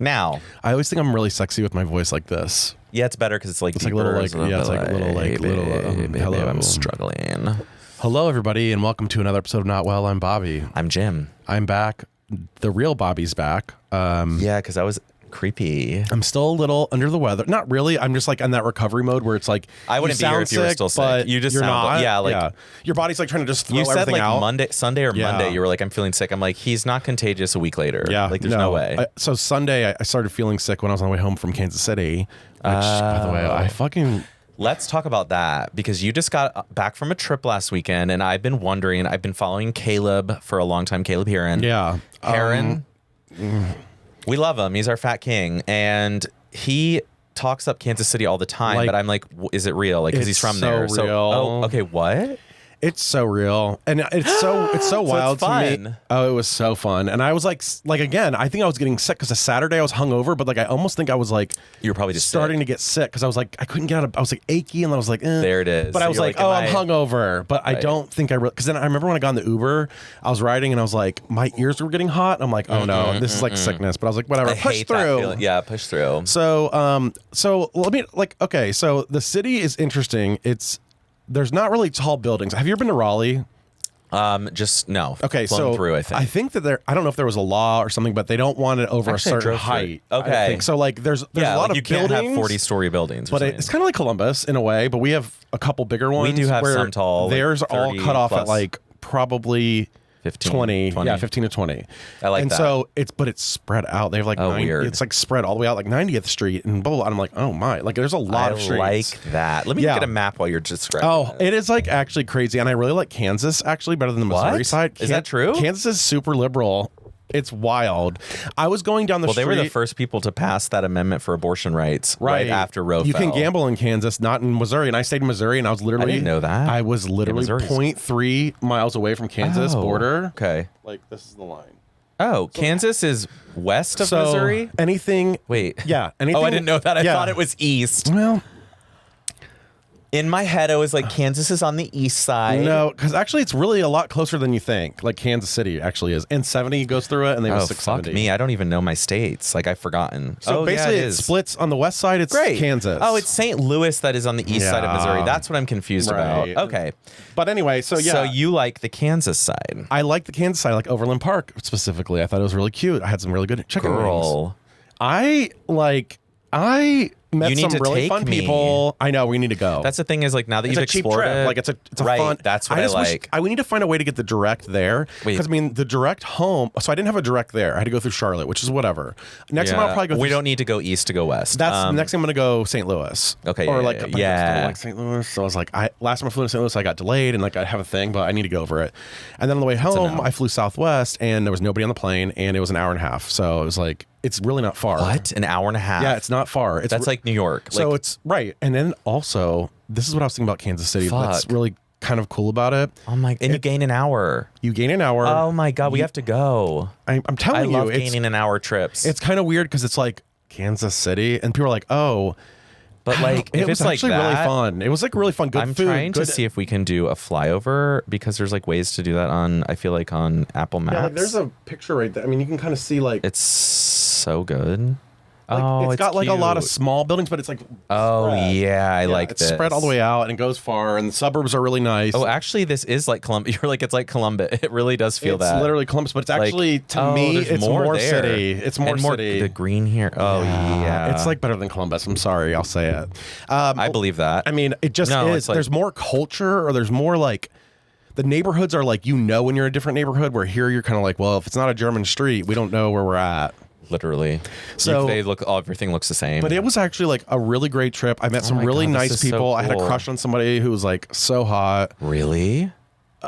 Now, I always think I'm really sexy with my voice like this. yeah, it's better because it's like It's deeper. like a little like, yeah, it's like a little like hello. I'm struggling. Hello, everybody, and welcome to another episode of Not Well. I'm Bobby. I'm Jim. I'm back. The real Bobby's back. Yeah, because I was creepy. I'm still a little under the weather. Not really. I'm just like in that recovery mode where it's like I wouldn't be here if you were still sick. You just you're sound not. Your body's like trying to just throw you everything said like out. Sunday or Monday. You were like, I'm feeling sick. I'm like, he's not contagious a week later. Yeah, like there's no way. So Sunday, I started feeling sick when I was on the way home from Kansas City. Which, by the way, I fucking. Let's talk about that because you just got back from a trip last weekend, and I've been wondering. I've been following Caleb for a long time. Caleb Heron. Yeah. Heron. We love him. He's our fat king, and he talks up Kansas City all the time. Like, but I'm like, is it real? Like, because he's from there. Real. So, oh, okay. What? It's so real, and it's so wild to me. Oh, it was so fun, and I was like again, I think I was getting sick because a Saturday I was hungover, but like I almost think I was like you were probably just starting to get sick because I was like I couldn't get out of. I was like achy, and I was like, there it is. But I was like, oh, I'm hungover, but right. I don't think I really because then I remember when I got in the Uber, I was riding and I was like, my ears were getting hot. I'm like, oh no, this is like sickness, but I was like, whatever, push through. Yeah, push through. So let me okay, so the city is interesting. There's not really tall buildings. Have you ever been to Raleigh? Just no. Okay, flown so through, I think that I don't know if there was a law or something, but they don't want it over a certain height. Okay, I think. So like there's a lot of you buildings. Can't have 40-story buildings. But it's kind of like Columbus in a way. But we have a couple bigger ones. We do have some tall. Theirs like are all cut off at like probably 20. Yeah, 15 to 20. I like and that. So it's spread out. They have like weird. It's like spread all the way out like 90th Street and blah, blah, blah. And I'm like, oh my, like there's a lot of streets. I like that. Let me get a map while you're describing. Oh, it is like actually crazy, and I really like Kansas actually better than the Missouri side. Is that true? Kansas is super liberal. It's wild. I was going down the street. Well, they were the first people to pass that amendment for abortion rights right after Roe You fell. can gamble in Kansas, not in Missouri. And I stayed in Missouri, and I was literally. I didn't know that. I was literally 0.3 miles away from Kansas border. Okay. Like, this is the line. Oh, so, Kansas is west of Missouri? Anything. Wait. Yeah. Anything. Oh, I didn't know that. I thought it was east. Well. In my head, I was like, Kansas is on the east side. No, because actually it's really a lot closer than you think. Like Kansas City actually is. And 70 goes through it, and they have 670. Fuck me. I don't even know my states. Like, I've forgotten. So basically it splits on the west side, it's Kansas. Oh, it's St. Louis that is on the east side of Missouri. That's what I'm confused about. Okay. But anyway, so yeah. So you like the Kansas side. I like the Kansas side, like Overland Park specifically. I thought it was really cute. I had some really good chicken wings. I met some really fun people. I know, we need to go. That's the thing is like now that you've explored it. Like it's a right, fun. That's what I like. We need to find a way to get the direct there. Because I mean the direct home. So I didn't have a direct there. I had to go through Charlotte, which is whatever. Next time I'll probably go. We don't need to go east to go west. That's next time I'm gonna go St. Louis. Okay. Or like St. Louis. So I was like, last time I flew to St. Louis, I got delayed and like I have a thing, but I need to go over it. And then on the way home, I flew Southwest, and there was nobody on the plane, and it was an hour and a half. So it was like. It's really not far. What? An hour and a half? Yeah, it's not far. That's like New York. So it's right. And then also, this is what I was thinking about Kansas City. That's really kind of cool about it. Oh my! And you gain an hour. You gain an hour. Oh my God! We have to go. I'm telling you, I love gaining an hour trips. It's kind of weird because it's like Kansas City, and people are like, oh. But like, if it's actually like that, really fun. It was like really fun. Good I'm food. Trying to see if we can do a flyover because there's like ways to do that on. I feel like on Apple Maps. Yeah, like there's a picture right there. I mean, you can kind of see like it's so good. Like, it's got like cute. a lot of small buildings, but it's like yeah, I like it's this. spread all the way out and it goes far, and the suburbs are really nice. Oh, actually, this is like Columbus. You're like it's like Columbus. It really does feel that. It's literally Columbus, but it's actually to me, it's more city. It's more city. The green here. Oh yeah, it's like better than Columbus. I'm sorry, I'll say it. I believe that. I mean, it just is. Like, there's more culture, or there's more like. The neighborhoods are like, when you're in a different neighborhood, where here you're kind of like, well, if it's not a German street, we don't know where we're at. Literally. So everything looks the same. But it was actually like a really great trip. I met some really nice people. So cool. I had a crush on somebody who was like so hot. Really?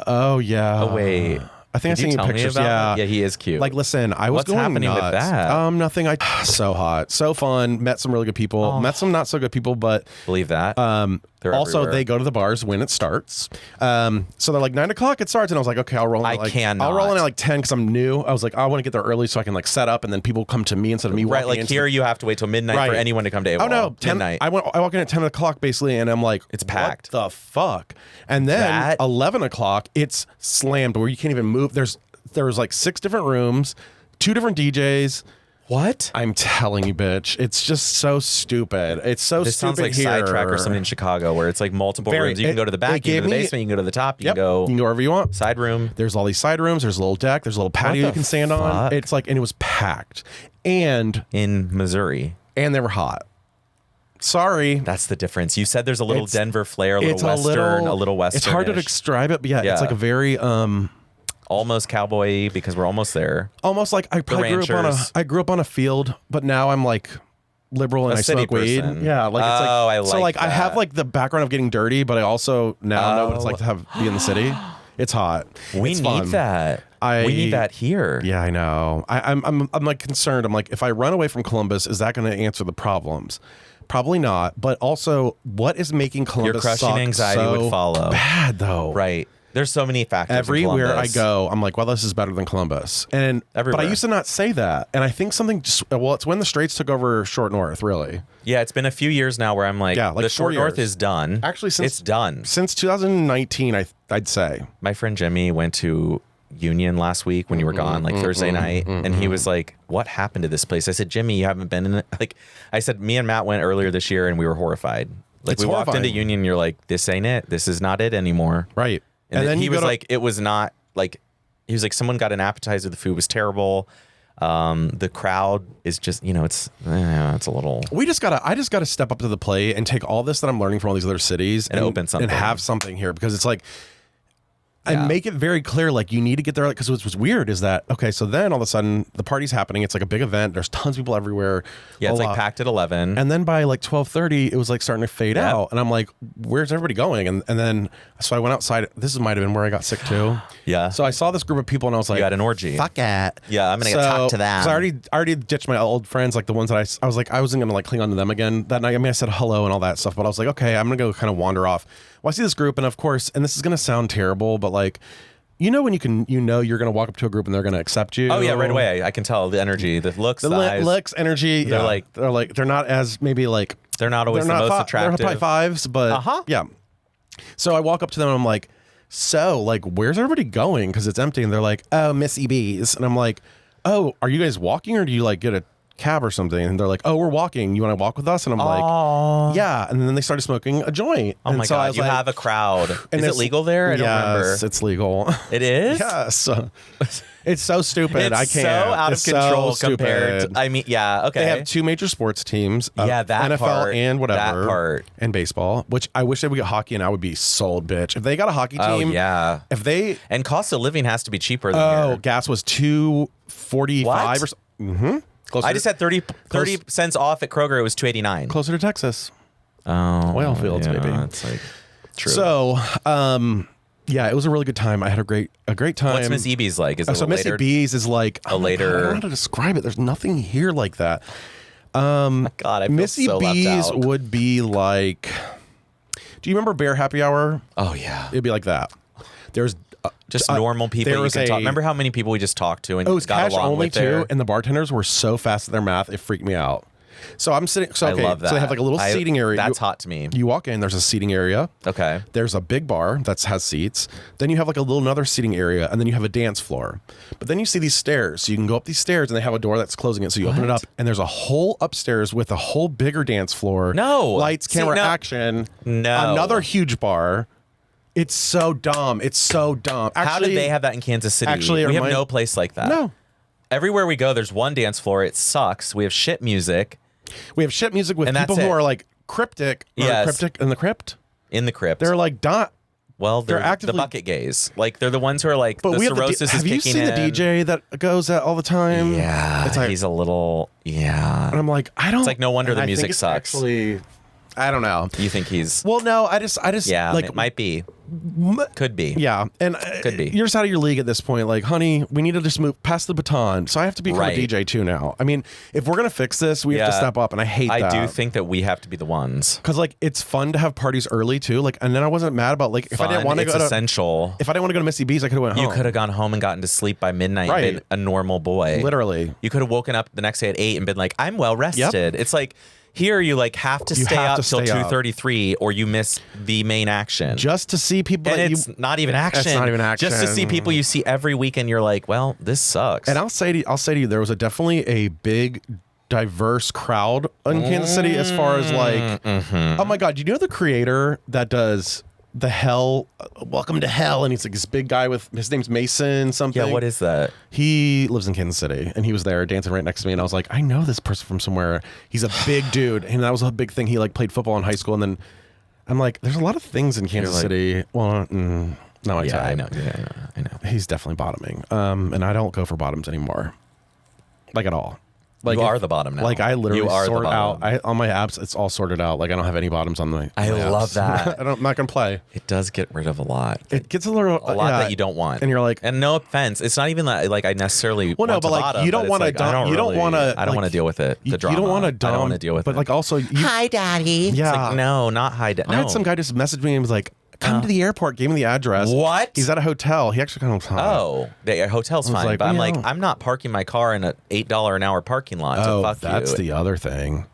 Oh yeah. Oh wait. I think I seen you pictures. Yeah, he is cute. Like, listen, I was What's going happening nuts. with that? Nothing. So hot, so fun. Met some really good people. Met some not so good people, but believe that. They're also everywhere. They go to the bars when it starts. So they're like 9 o'clock. It starts, and I was like, okay, I'll roll in. I'll roll in at like 10 because I'm new. I was like, I want to get there early so I can like set up, and then people come to me instead of me. Right, like here you have to wait till midnight for anyone to come to AWOL. Oh no, 10, midnight. I walk in at 10 o'clock basically, and I'm like, it's packed. What the fuck? And then 11 o'clock, it's slammed where you can't even move. There was like 6 different rooms, 2 different DJs. What? I'm telling you, bitch. It's just so stupid. It's so This stupid sounds like here. Sidetrack or something in Chicago where it's like multiple rooms. You can go to the back, you can go to the basement, you can go to the top, you can go wherever you want. Side room. There's all these side rooms. There's a little deck. There's a little patio you can stand on. It's like, and it was packed. And in Missouri. And they were hot. Sorry. That's the difference. You said there's a little Denver flair, a little Western, a little Western. It's hard to describe it, but yeah, it's like a very almost cowboy because we're almost there. Almost like I grew up on a field, but now I'm like liberal and I smoke weed. Yeah, like it's like I like so like that. I have like the background of getting dirty, but I also now know what it's like to be in the city. It's hot. We need that. We need that here. Yeah, I know. I'm like concerned. I'm like, if I run away from Columbus, is that going to answer the problems? Probably not. But also, what is making Columbus your crushing anxiety so would follow? Bad though. Right. There's so many factors. Everywhere I go, I'm like, well, this is better than Columbus. And but I used to not say that. And I think something just it's when the Straits took over Short North, really. Yeah, it's been a few years now where I'm like, the Short North is done. Actually, it's done. Since 2019, I'd say. My friend Jimmy went to Union last week when you were gone, like Thursday night, and he was like, what happened to this place? I said, Jimmy, you haven't been in it. Like, I said, me and Matt went earlier this year and we were horrified. Like, we walked into Union and you're like, this ain't it. This is not it anymore. Right. And then he was like, it was not like, he was like, someone got an appetizer. The food was terrible. The crowd is just, it's a little. I just gotta step up to the plate and take all this that I'm learning from all these other cities and open something and have something here, because it's like, and make it very clear, like, you need to get there. Because what's weird is that, okay, so then all of a sudden the party's happening. It's like a big event. There's tons of people everywhere. Yeah, it's like packed at 11. And then by like 12:30, it was like starting to fade out. And I'm like, where's everybody going? And then, so I went outside. This might have been where I got sick too. Yeah. So I saw this group of people and I was like, you had an orgy. Fuck it. Yeah, I'm going to talk to them. So I already ditched my old friends, like the ones that I was like, I wasn't going to like cling on to them again that night. I mean, I said hello and all that stuff, but I was like, okay, I'm going to go kind of wander off. Well, I see this group, and of course, and this is going to sound terrible, but like, when you're going to walk up to a group and they're going to accept you. Oh yeah, right away. I can tell the energy, the looks, the eyes. Looks, energy. They're not as maybe like they're not always the most attractive. They're probably fives, but yeah. So I walk up to them and I'm like, so like, where's everybody going? Because it's empty, and they're like, oh, Missy B's, and I'm like, oh, are you guys walking or do you like get a cab or something? And they're like, oh, we're walking. You want to walk with us? And I'm like, yeah. And then they started smoking a joint. Oh my God, you have a crowd. Is it legal there? I don't remember. Yes, it's legal. It is? Yes. It's so stupid. I can't. So out of control compared to, I mean, yeah, okay. They have two major sports teams. That NFL part, and whatever. That part. And baseball, which I wish they would get hockey, and I would be sold, bitch. If they got a hockey team. Oh, yeah. And cost of living has to be cheaper than here. Gas was $2.45 or something. Mm-hmm. I just had 30 cents off at Kroger. It was $2.89. Closer to Texas. Oh, oil fields, maybe. It's like true. So, yeah, it was a really good time. I had a great time. What's Miss B's like? Is it Missy B's is like a later? I don't know how to describe it. There's nothing here like that. God, I feel Missy so left B's out. would be like. Do you remember Bear Happy Hour? Oh yeah, it'd be like that. There's. Just normal people you can talk. Remember how many people we just talked to and it was got cash along only with there? too, and the bartenders were so fast at their math, it freaked me out. So I'm sitting. So okay, I love that. So they have like a little seating area. That's hot to me. You walk in. There's a seating area. Okay. There's a big bar that has seats. Then you have like another seating area, and then you have a dance floor. But then you see these stairs. So you can go up these stairs, and they have a door that's closing it. So you open it up, and there's a whole upstairs with a whole bigger dance floor. No lights, camera, action. No, another huge bar. It's so dumb. It's so dumb. Actually, how did they have that in Kansas City? Actually, we have no place like that. No. Everywhere we go, there's one dance floor. It sucks. We have shit music. We have shit music with people who are like cryptic. Yes. Cryptic in the crypt. In the crypt. They're like Well, they're actively the bucket gays. Like they're the ones who are like the cirrhosis is kicking in. Have you seen the DJ that goes out all the time? Yeah, it's like, he's a little And I'm like, I don't. It's like no wonder the music sucks. Actually, I don't know. You think he's? Well, no, I just yeah, like it might be. Could be. Yeah, and could be. You're just out of your league at this point. Like, honey, we need to just move past the baton. So I have to become a DJ too now. I mean, if we're gonna fix this, we have to step up. And I hate that. I do think that we have to be the ones. Because like it's fun to have parties early too. Like, and then I wasn't mad about like if I didn't want to go to essential. If I didn't want to go to Missy B's, I could have went home. You could have gone home and gotten to sleep by midnight. Right. And been a normal boy. Literally. You could have woken up the next day at 8 and been like, I'm well rested. Yep. It's like. Here, you like have to stay up till 2:33, or you miss the main action. Just to see people, and it's not even action. It's not even action. Just to see people you see every weekend. You're like, well, this sucks. And I'll say to you, there was definitely a big, diverse crowd in Kansas City as far as like, oh my God, you know the creator that does the Hell, Welcome to Hell, and he's like this big guy with, his name's Mason something. Yeah, what is that? He lives in Kansas City, and he was there dancing right next to me, and I was like, I know this person from somewhere. He's a big dude, and that was a big thing. He like played football in high school, and then I'm like, there's a lot of things in Kansas City. Well, no, I know. I know. He's definitely bottoming, and I don't go for bottoms anymore, like at all. Like you are the bottom now. Like I literally sort out on my apps. It's all sorted out. Like I don't have any bottoms on my. I love that. I'm not gonna play. It does get rid of a lot. It gets a lot that you don't want. And you're like, and no offense, it's not even that. Like I necessarily. Well, no, but like bottom, you don't want to. You don't want to. I don't want to deal with it. The drama. You don't want to. I don't want to deal with it. But like also, hi, daddy. Yeah. It's like, no, not hi, daddy. I had some guy just message me and was like, come to the airport, gave me the address. What? He's at a hotel. He actually kind of. Oh, the hotel's fine. Like, but I'm like, I'm not parking my car in an $8 an hour parking lot. So fuck that's the other thing.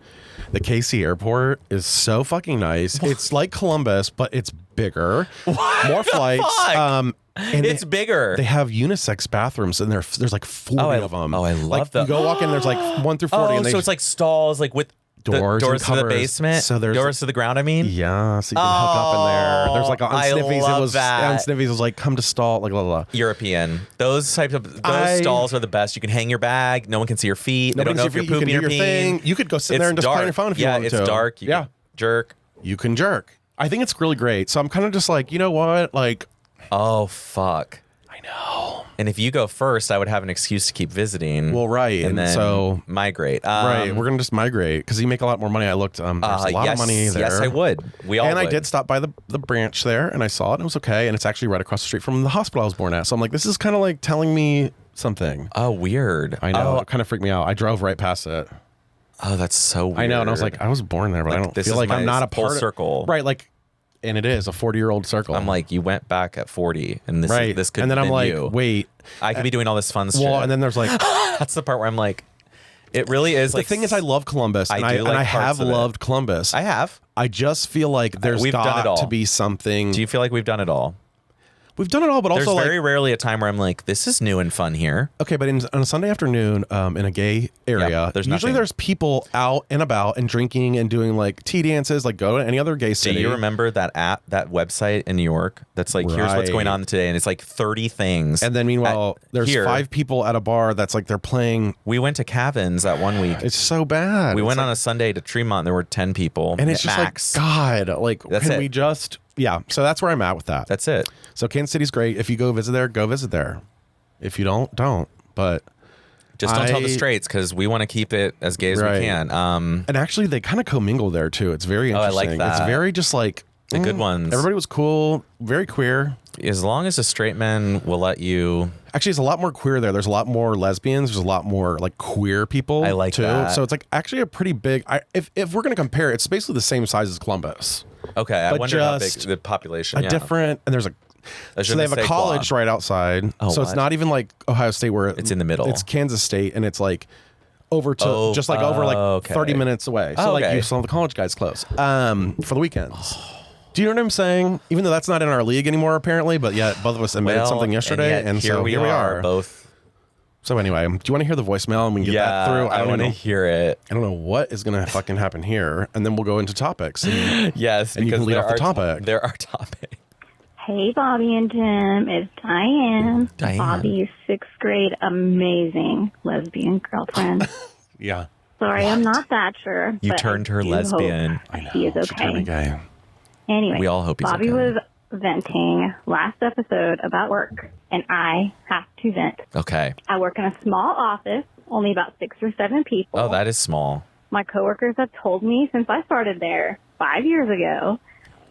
The KC airport is so fucking nice. It's like Columbus, but it's bigger. More flights. And it's bigger. They have unisex bathrooms, and there's like 40 of them. Oh, I love like, that. You go walk in, there's like 1 through 40. And so it's like stalls, like with doors to the basement, so there's doors to the ground. I mean, yeah, so you can hook up in there. There's like on Sniffies, it was like come to stall, like blah blah. European. Those types of stalls are the best. You can hang your bag. No one can see your feet. They don't know if you're pooping or peeing. You could go sit there and just play on your phone if you wanted to. Yeah, it's dark. You can jerk. You can jerk. I think it's really great. So I'm kind of just like, you know what, like, oh fuck. I know. And if you go first, I would have an excuse to keep visiting. Well, right. And then so migrate. Right. We're going to just migrate because you make a lot more money. I looked. There's a lot of money there. Yes, I would. I did stop by the branch there and I saw it and it was okay. And it's actually right across the street from the hospital I was born at. So I'm like, this is kind of like telling me something. Oh, weird. I know. It kind of freaked me out. I drove right past it. Oh, that's so weird. I know. And I was like, I was born there, but I don't feel like I'm not a part of circle. Right. Like, and it is a 40-year-old circle. I'm like, you went back at 40, and this could. And then I'm like, wait, I could be doing all this fun stuff. Well, and then there's like, that's the part where I'm like, it really is. The thing is, I love Columbus, and I have loved Columbus. I have. I just feel like there's got to be something. Do you feel like we've done it all? We've done it all, but also there's very rarely a time where I'm like, this is new and fun here. Okay, but on a Sunday afternoon, in a gay area, there's people out and about and drinking and doing like tea dances, like go to any other gay city. Do you remember that app, that website in New York? That's like, here's what's going on today, and it's like 30 things. And then meanwhile, there's 5 people at a bar that's like they're playing. We went to Cavin's that one week. It's so bad. We went on a Sunday to Tremont. There were 10 people, and it's just like, God, like, can we just? Yeah, so that's where I'm at with that. That's it. So Kansas City's great. If you go visit there, go visit there. If you don't. But just don't tell the straights because we want to keep it as gay as we can. And actually, they kind of commingle there too. It's very interesting. I like that. It's very just like the good ones. Everybody was cool, very queer. As long as a straight man will let you. Actually, it's a lot more queer there. There's a lot more lesbians. There's a lot more like queer people. I like too. that. So it's like actually a pretty big. If we're gonna compare, it's basically the same size as Columbus. Okay, I wonder how big the population. Different, and there's so they have a college right outside. So it's not even like Ohio State where it's in the middle. It's Kansas State, and it's like over to over 30 minutes away. So like you saw the college guys close for the weekends. Do you know what I'm saying? Even though that's not in our league anymore, apparently, but yet both of us admitted something yesterday, and here we are both. So anyway, do you want to hear the voicemail and we can get that through? I want to hear it. I don't know what is going to fucking happen here, and then we'll go into topics. Yes, and you can lead off the topic. There are topics. Hey, Bobby and Jim, it's Diane. Bobby's 6th grade amazing lesbian girlfriend. Yeah. Sorry, I'm not Thatcher. You turned her lesbian. I know. He is okay. She turned me gay. Anyway, we all hope he's Bobby okay. was venting last episode about work, and I have to vent. Okay. I work in a small office, only about 6 or 7 people. Oh, that is small. My coworkers have told me since I started there 5 years ago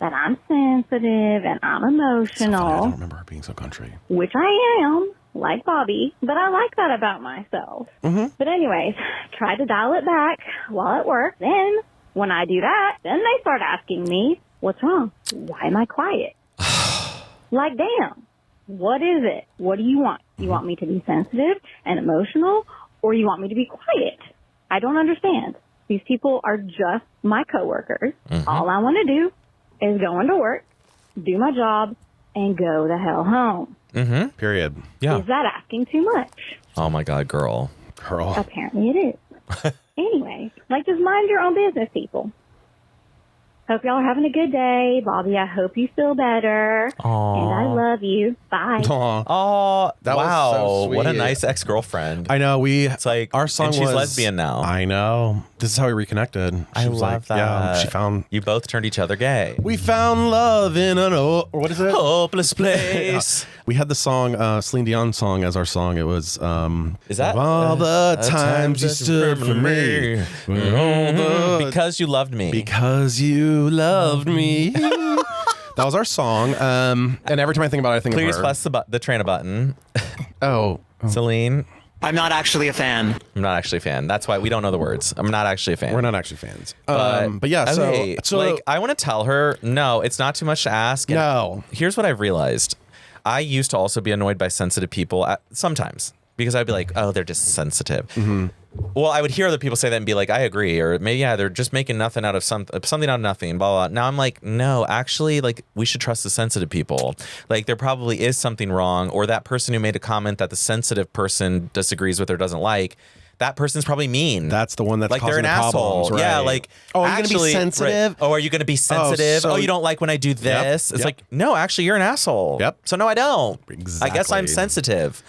that I'm sensitive and I'm emotional. I don't remember her being so country. Which I am, like Bobby, but I like that about myself. Mm-hmm. But anyways, try to dial it back while at work. Then, when I do that, then they start asking me, what's wrong? Why am I quiet? Like, damn, what is it? What do you want? You want me to be sensitive and emotional, or you want me to be quiet? I don't understand. These people are just my coworkers. All I want to do is go into work, do my job, and go the hell home. Period. Yeah. Is that asking too much? Oh my God, girl. Apparently it is. Anyway, just mind your own business, people. Hope y'all are having a good day. Bobby, I hope you feel better. Aww. And I love you. Bye. Oh, That was wow. so What a sweet. nice ex-girlfriend. I know. It's like, our song and she's was lesbian now. I know. This is how we reconnected. I She was love like, that. Yeah, she found. You both turned each other gay. We found love in an what is it? Hopeless place. We had the song, Celine Dion song as our song. It was Is that of all the times you stood for me, because you loved me. because you loved me. That was our song. And every time I think about it, I think Please of her. press the Trina button. Oh, Celine. I'm not actually a fan. I'm not actually a fan. That's why we don't know the words. I'm not actually a fan. we're not actually fans. But yeah, okay, so I want to tell her, no, it's not too much to ask. And No. Here's what I've realized. I used to also be annoyed by sensitive people sometimes because I'd be like, oh, they're just sensitive. Well, I would hear other people say that and be like, I agree. Or maybe, yeah, they're just making something out of nothing, blah, blah. Now I'm like, no, actually, we should trust the sensitive people. There probably is something wrong. Or that person who made a comment that the sensitive person disagrees with or doesn't like, that person's probably mean. that's the one that's they're causing an the asshole. problems, right? Yeah, oh, are you gonna be sensitive? Right. Oh, are you gonna be sensitive? so- Oh, you don't like when I do this? It's yep. like, no, actually, you're an asshole. Yep. So no, I don't. I guess I'm Exactly. sensitive.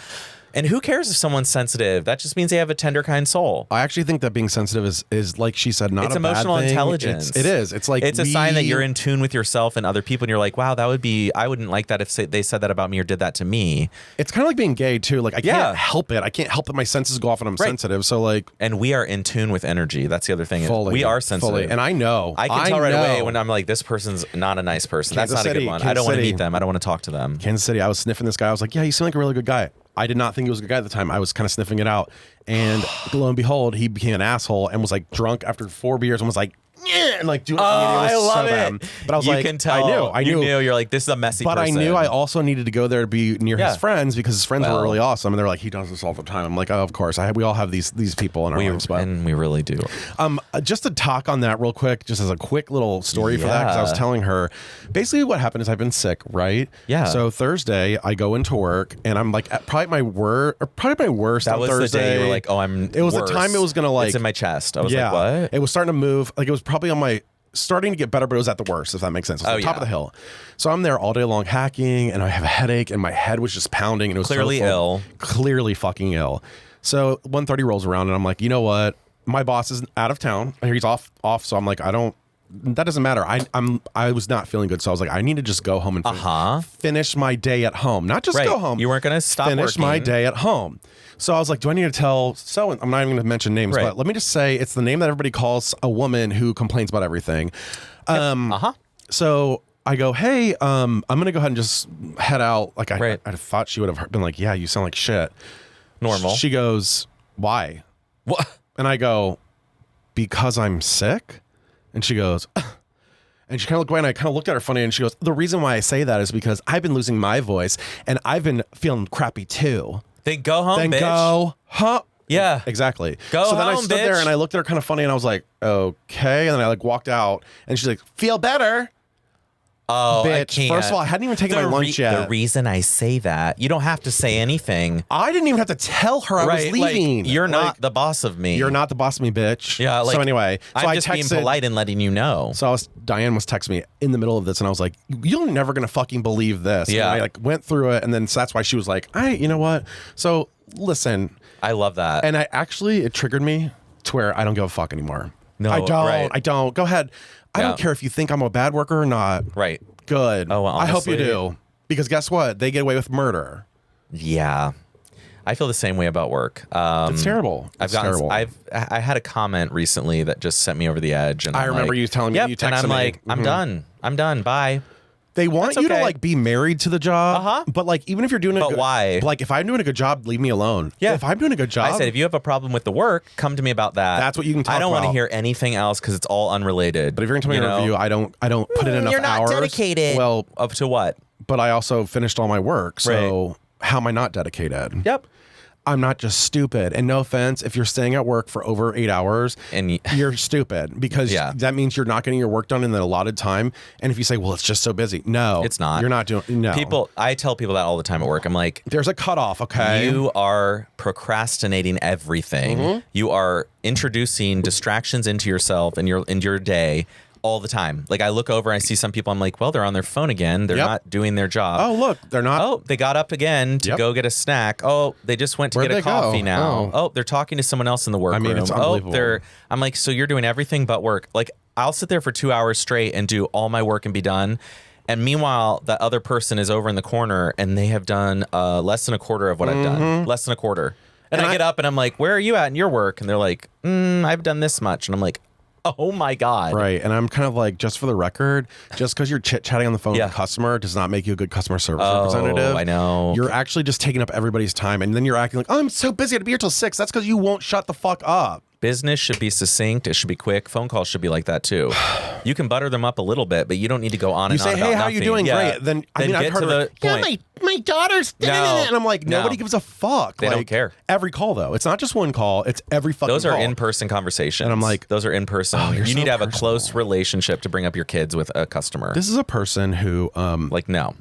And who cares if someone's sensitive? That just means they have a tender, kind soul. I actually think that being sensitive is like she said, not It's a bad emotional thing. intelligence. It is. It's like it's a sign that you're in tune with yourself and other people, and you're like, wow, I wouldn't like that if they said that about me or did that to me. It's kind of like being gay too. I Yeah. can't help it. I can't help that my senses go off and I'm Right. sensitive. So And we are in tune with energy. That's the other thing. fully, We are sensitive. fully. And I know. I can tell right know. away when I'm like, this person's not a nice person. Kansas That's not a City, good one. I Kansas don't want to City. meet them. I don't want to talk to them. Kansas City, I was sniffing this guy. I was like, yeah, you seem like a really good guy. I did not think he was a good guy at the time. I was kind of sniffing it out. And lo and behold, he became an asshole and was drunk after 4 beers and was like, yeah, and doing it. I love so it. bad. But I was you like, can tell. I knew. You're like, this is a messy But person. I knew I also needed to go there to be near Yeah. his friends because his friends Well. were really awesome. And they're like, he does this all the time. I'm like, oh, of course. We all have these people in our lives. But and we really do. just to talk on that real quick, just as a quick little story for that, because I was Yeah. telling her, basically what happened is I've been sick, right? Yeah. So Thursday, I go into work and I'm at probably my worst That on was Thursday. the day you were like, oh, I'm It was worse. the time it was going to It's in my chest. I was like, what? It was starting to move. It was probably on my starting to get better, but it was at the worst, if that makes sense. It was Oh, the top yeah. of the hill. So I'm there all day long hacking and I have a headache and my head was just pounding and it was Clearly so full. ill. Clearly fucking ill. So 1:30 rolls around and I'm like, you know what? My boss is out of town. He's off. So I'm like, that doesn't matter. I was not feeling good. So I was like, I need to just go home and finish my day at home. Not just Right. go home. You weren't going to stop Finish working. my day at home. So I was like, do I need to tell I'm not even going to mention names, Right. but let me just say it's the name that everybody calls a woman who complains about everything. So I go, hey, I'm going to go ahead and just head out. Right. I thought she would have been like, yeah, you sound like shit. Normal. She goes, why? What? And I go, because I'm sick? And she goes, "Ugh." And she kind of looked away and I kind of looked at her funny and she goes, the reason why I say that is because I've been losing my voice and I've been feeling crappy too. Then go home, Then bitch. go, huh? Yeah. Exactly. Go so then I home, stood there bitch. and I looked at her kind of funny and I was like, okay. And then I walked out and she's like, feel better. Oh, I Bitch. can't. First of all, I hadn't even taken my lunch yet. The reason I say that, you don't have to say anything. I didn't even have to tell her I was leaving. You're not the boss of me. You're not the boss of me, bitch. Yeah. so anyway, so I'm just being polite and letting you know. So Diane was texting me in the middle of this, and I was like, "You're never gonna fucking believe this." Yeah. And I went through it, and then so that's why she was like, you know what? So listen, I love that. and it triggered me to where I don't give a fuck anymore. No, I don't. right. I don't. Go ahead. I Yeah. don't care if you think I'm a bad worker or not. Right. Good. Oh, well, I hope you honestly- do, because guess what? They get away with murder. Yeah. I feel the same way about work. It's terrible. It's terrible. I had a comment recently that just sent me over the edge, and I I'm remember like, you telling me. Yep, You and texted I'm me. like, I'm done. I'm done. Bye. They want That's you okay. to be married to the job, but even if you're doing But why? if I'm doing a good job, leave me alone. Yeah. If I'm doing a good job, I said, if you have a problem with the work, come to me about that. That's what you can talk I don't want to about. hear anything else because it's all unrelated. But if you're going to tell me a review, I don't put in enough You're not hours. dedicated. Well, up to what? but I also finished all my work, so how am I not dedicated? Yep. I'm not just stupid. And no offense, if you're staying at work for over 8 hours, and you're stupid because that means you're not getting your work done in the allotted time. And if you say, well, it's just so busy. No, it's not. You're not doing, no. I tell people that all the time at work. I'm like, there's a cutoff, okay? You are procrastinating everything. You are introducing distractions into yourself and your day all the time. Like I look over and I see some people, I'm like, well, they're on their phone again. They're not doing their job. Oh, look, they're not. Oh, they got up again to go get a snack. Oh, they just went to get a coffee now. Oh, they're talking to someone else in the workroom. It's unbelievable. I'm like, so you're doing everything but work. Like I'll sit there for 2 hours straight and do all my work and be done. And meanwhile, that other person is over in the corner and they have done less than a quarter of what I've done. Less than a quarter. And I get up and I'm like, where are you at in your work? And they're like, I've done this much. And I'm like, oh my God. Right. And I'm kind of like, just for the record, just because you're chit-chatting on the phone with a customer does not make you a good customer service representative. I know. You're actually just taking up everybody's time. And then you're acting like, oh, I'm so busy. I had to be here till 6. That's because you won't shut the fuck up. Business should be succinct. It should be quick. Phone calls should be like that too. You can butter them up a little bit, but you don't need to go on and on. You say, hey, how you doing? Yeah. Great. Then I've get heard to the point. My daughter's and I'm like, nobody gives a fuck. They don't care. Every call though. It's not just one call. It's every fucking Those call. are in-person conversations. And I'm like, those are in-person. Oh, you need to have a close relationship to bring up your kids with a customer. This is a person who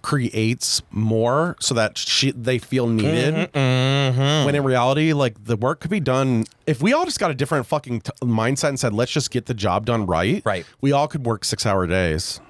creates more so that they feel needed. When in reality, like the work could be done. If we all just got a different fucking mindset and said, let's just get the job done right. We all could work 6-hour days.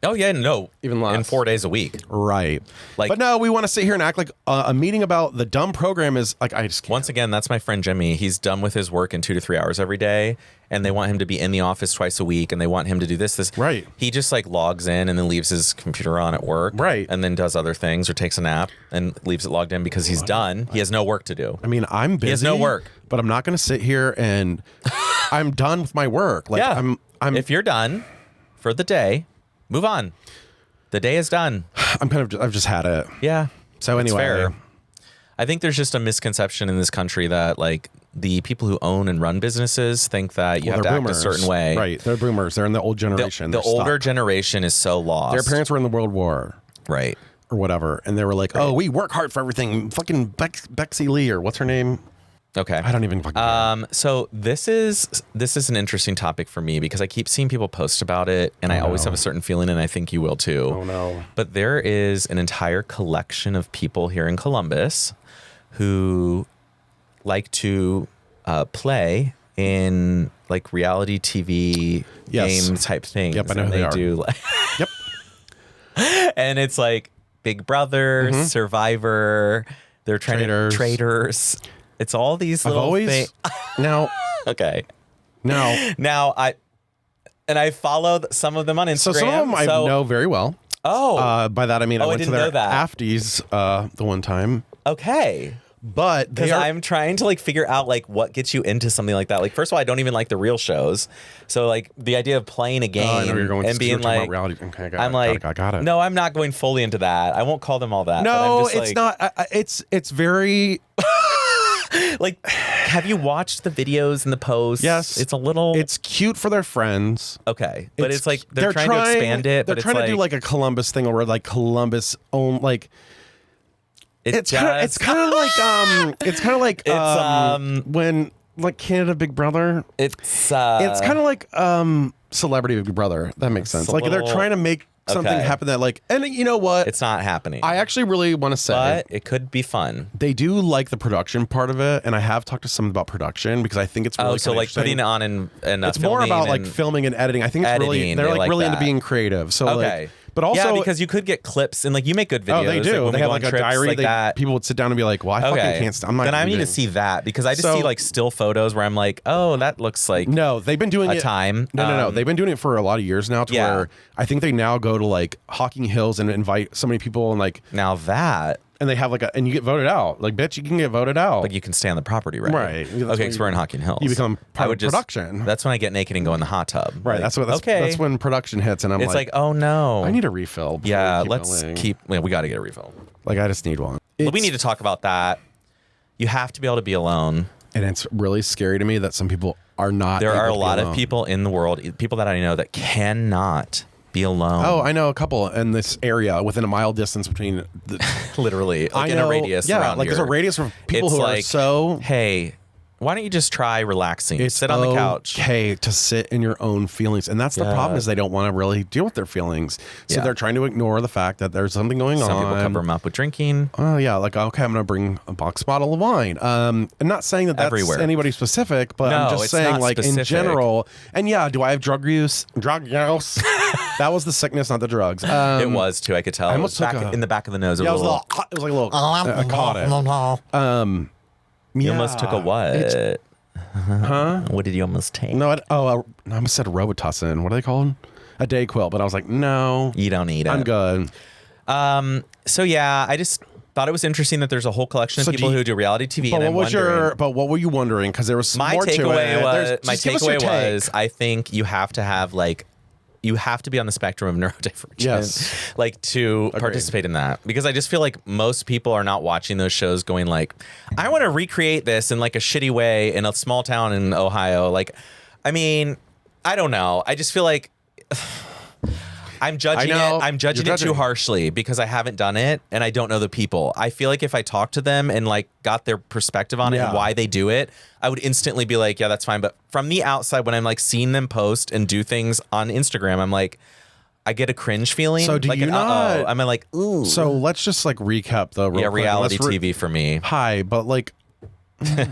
Oh yeah, no, even less. In 4 days a week, right? But no, we want to sit here and act like a meeting about the dumb program is like I just can't. Once again, that's my friend Jimmy. He's done with his work in 2 to 3 hours every day, and they want him to be in the office twice a week, and they want him to do this. Right. He just like logs in and then leaves his computer on at work, right, and then does other things or takes a nap and leaves it logged in because he's done. He has no work to do. I mean, I'm busy. He has no work, but I'm not going to sit here and I'm done with my work. Like I'm. If you're done for the day, move on. The day is done. I've just had it. Yeah. So anyway, fair. I think there's just a misconception in this country that like the people who own and run businesses think that you have to act a certain way. Right. They're boomers. They're in the old generation. The older generation is so lost. Their parents were in the World War. Right. Or whatever. And they were like, oh, we work hard for everything. Fucking Bexy Lee or what's her name? Okay. I don't even fucking care. So this is an interesting topic for me because I keep seeing people post about it and I always have a certain feeling and I think you will too. Oh no. But there is an entire collection of people here in Columbus who like to play in like reality TV game type things. Yep, I know who they are. Do like yep. And it's like Big Brother, Survivor, they're trying to traitors. It's all these little things. Now, okay. Now I followed some of them on Instagram. So some of them I know very well. Oh. By that I mean I went to their afties the one time. Okay. But because I'm trying to like figure out like what gets you into something like that. Like first of all, I don't even like the real shows. So like the idea of playing a game and being like, reality. Okay, I got it. No, I'm not going fully into that. I won't call them all that. No, but I'm just it's not. It's very. Like, have you watched the videos and the posts? Yes. It's a little... It's cute for their friends. Okay. But it's like, they're trying to expand it. They're trying to do like a Columbus thing or like Columbus own, like... It's kind of like when like Canada Big Brother. It's kind of like Celebrity Big Brother. That makes sense. Like they're trying to make something happen that like, and you know what? It's not happening. I actually really want to say, but it could be fun. They do like the production part of it, and I have talked to some about production because I think it's really so like putting it on and it's more about like filming and editing. I think it's really they're like really into being creative. So like. But also, because you could get clips and like you make good videos. Oh, they do. Like, they have like a diary like that. People would sit down and be like, "Well, I fucking can't." I'm not. Then I need to see that because I just see like still photos where I'm like, "Oh, that looks like." No, they've been doing it. Time. No. They've been doing it for a lot of years now. To where I think they now go to like Hocking Hills and invite so many people and like. Now that. And they have like and you get voted out. Like, bitch, you can get voted out. Like, you can stay on the property, right? Right. Okay, because we're in Hocking Hills. You become part of production. That's when I get naked and go in the hot tub. Right. Like, that's when production hits, and it's like, oh no, I need a refill. Yeah, let's keep. We got to get a refill. Like, I just need one. We need to talk about that. You have to be able to be alone, and it's really scary to me that some people are not. There are a lot of people in the world, people that I know, that cannot Be alone. Oh, I know a couple in this area within a mile distance between literally. Like in a radius Yeah, around like here. there's a radius of people It's who like, are so... hey, why don't you just try relaxing? Sit on the couch. Okay, to sit in your own feelings. And that's the problem is they don't want to really deal with their feelings. So they're trying to ignore the fact that there's something going on. Some people cover them up with drinking. Oh, yeah. Like, okay, I'm going to bring a box bottle of wine. I'm not saying that that's Everywhere. anybody specific, but I'm just it's saying, not like, specific. in general. And yeah, do I have drug use? Drug use. That was the sickness, not the drugs. It was too. I could tell. I It almost was took back a- in the back of the nose. Yeah, it was like a little. I caught it. You almost took a what? Huh? What did you almost take? No, I almost said Robitussin. What are they called? A Dayquil. But I was like, no. You don't need it. I'm good. So yeah, I just thought it was interesting that there's a whole collection of So people who do reality TV. But and what were you wondering? Because there was my more takeaway to it. was Just give us your take. I think you have to have you have to be on the spectrum of neurodivergent, Yes. like to participate in that, because I just feel like most people are not watching those shows going like, I want to recreate this in like a shitty way in a small town in Ohio. Like, I mean, I don't know. I just feel like I'm judging it. I'm judging it too harshly because I haven't done it and I don't know the people. I feel like if I talked to them and like got their perspective on it and why they do it, I would instantly be like, yeah, that's fine. But from the outside, when I'm like seeing them post and do things on Instagram, I'm like, I get a cringe feeling. So do like you not? I'm like, ooh. So let's just like recap the reality TV for me. Hi, but like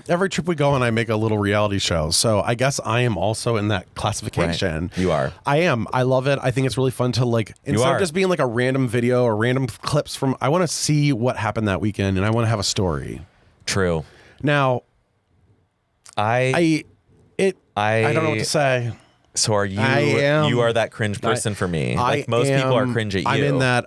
every trip we go on, I make a little reality show. So I guess I am also in that classification. Right. You are. I am. I love it. I think it's really fun to like, instead of just being like a random video or random clips from, I want to see what happened that weekend and I want to have a story. True. Now, I don't know what to say. So are you? You are that cringe person for me. Like most people are cringe at you. I'm in that.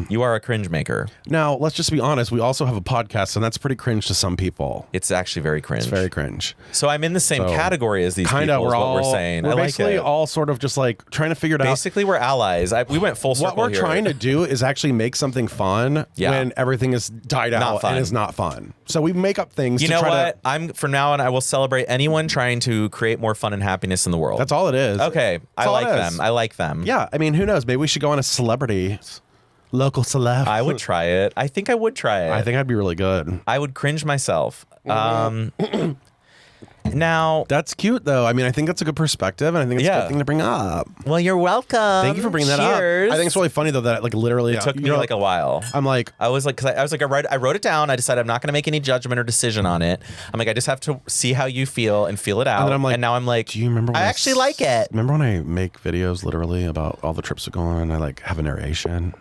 You are a cringe maker. Now, let's just be honest. We also have a podcast, and that's pretty cringe to some people. It's actually very cringe. It's very cringe. So I'm in the same category as these people. Kinda, Is what we're saying. We're I like basically it. all sort of just like trying to figure it out. Basically, we're allies. We went full circle. What we're here. trying to do is actually make something fun when everything is died out and is not fun. So we make up things. You know what? From now on, I will celebrate anyone trying to create more fun and happiness in the world. That's all it is. Okay, I like them. I like them. Yeah, I mean, who knows? Maybe we should go on a celebrity, local celeb. I would try it. I think I would try it. I think I'd be really good. I would cringe myself. Now that's cute, though. I mean, I think that's a good perspective, and I think it's a good thing to bring up. Well, you're welcome. Thank you for bringing that up. I think it's really funny though that like literally it took me like a while. I'm like, I was like, I wrote it down. I decided I'm not going to make any judgment or decision on it. I'm like, I just have to see how you feel and feel it out. And then I'm like, and now I'm like, do you remember? When I actually like it. Remember when I make videos literally about all the trips we go on? I like have a narration.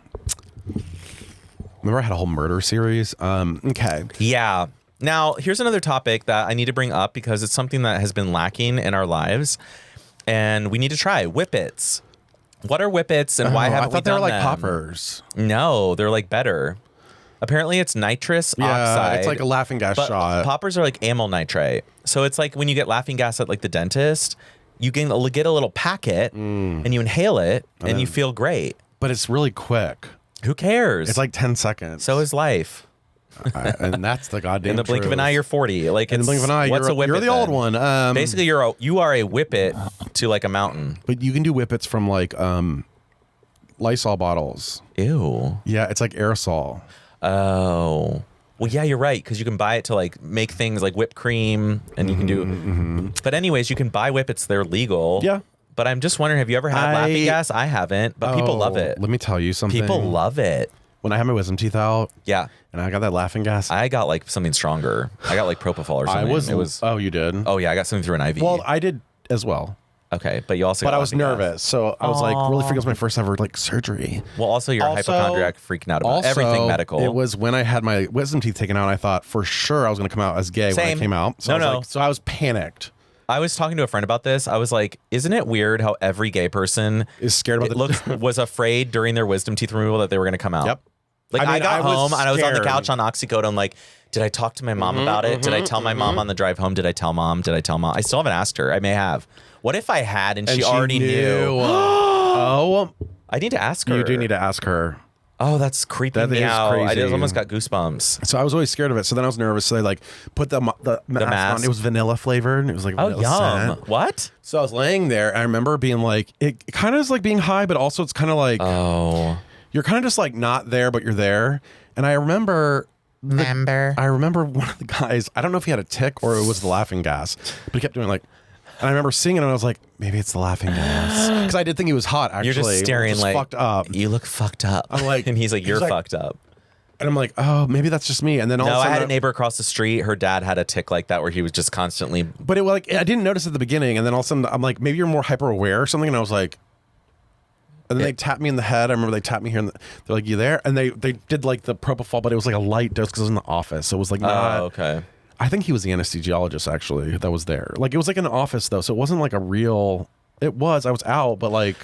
Remember I had a whole murder series. Okay. Yeah. Now, here's another topic that I need to bring up because it's something that has been lacking in our lives, and we need to try whippets. What are whippets, and why haven't we done them? I thought they were like poppers. No, they're like better. Apparently, it's nitrous oxide. It's like a laughing gas shot. Poppers are like amyl nitrate. So it's like when you get laughing gas at like the dentist, you can get a little packet and you inhale it, and you feel great. But it's really quick. Who cares? It's like 10 seconds. So is life. And that's the goddamn In the blink of an eye, you're 40. Like in the blink of an eye, what's a whippet? You're the old one. Basically, you are a whippet to like a mountain. But you can do whippets from like Lysol bottles. Ew. Yeah, it's like aerosol. Oh. Well, yeah, you're right, because you can buy it to like make things like whipped cream, and you can do. But anyways, you can buy whippets. They're legal. Yeah. But I'm just wondering, have you ever had laughing gas? I haven't, but people love it. Let me tell you something. People love it. When I had my wisdom teeth out, yeah, and I got that laughing gas, I got like something stronger. I got like propofol or something. It was. Oh, you did? Oh yeah, I got something through an IV. Well, I did as well. Okay, but you also. But I was nervous, so I was like, really freaking. It was my first ever like surgery. Well, also you're a hypochondriac, freaking out about everything medical. It was when I had my wisdom teeth taken out. I thought for sure I was going to come out as gay when I came out. So so I was panicked. I was talking to a friend about this. I was like, isn't it weird how every gay person is scared about was afraid during their wisdom teeth removal that they were going to come out? Yep. Like I got home and I was on the couch on oxycodone. Like, did I talk to my mom about it? Did I tell my mom on the drive home? Did I tell mom? I still haven't asked her. I may have. What if I had and she already knew? Oh, I need to ask her. You do need to ask her. Oh, that's creeping me out. I just almost got goosebumps. So I was always scared of it. So then I was nervous. So they like put the mask on. It was vanilla flavored. It was like vanilla scent. What? So I was laying there. I remember being like, it kind of is like being high, but also it's kind of like, you're kind of just like not there, but you're there. And I remember one of the guys, I don't know if he had a tick or it was the laughing gas, but he kept doing like, and I remember seeing it and I was like, maybe it's the laughing gas. Because I did think he was hot, actually. You're just staring like, fucked up. You look fucked up. I'm like, and he's like, you're fucked up. And I'm like, oh, maybe that's just me. And then all of a sudden, I had a neighbor across the street. Her dad had a tick like that where he was just constantly. But it like I didn't notice at the beginning. And then all of a sudden, I'm like, maybe you're more hyper aware or something. And I was like, and then they tapped me in the head. I remember they tapped me here. And they're like, you there? And they did like the propofol, but it was like a light dose because it was in the office. So it was like not. Oh, okay. I think he was the anesthesiologist actually that was there. Like it was like an office though, so it wasn't like a real. It was. I was out, but like.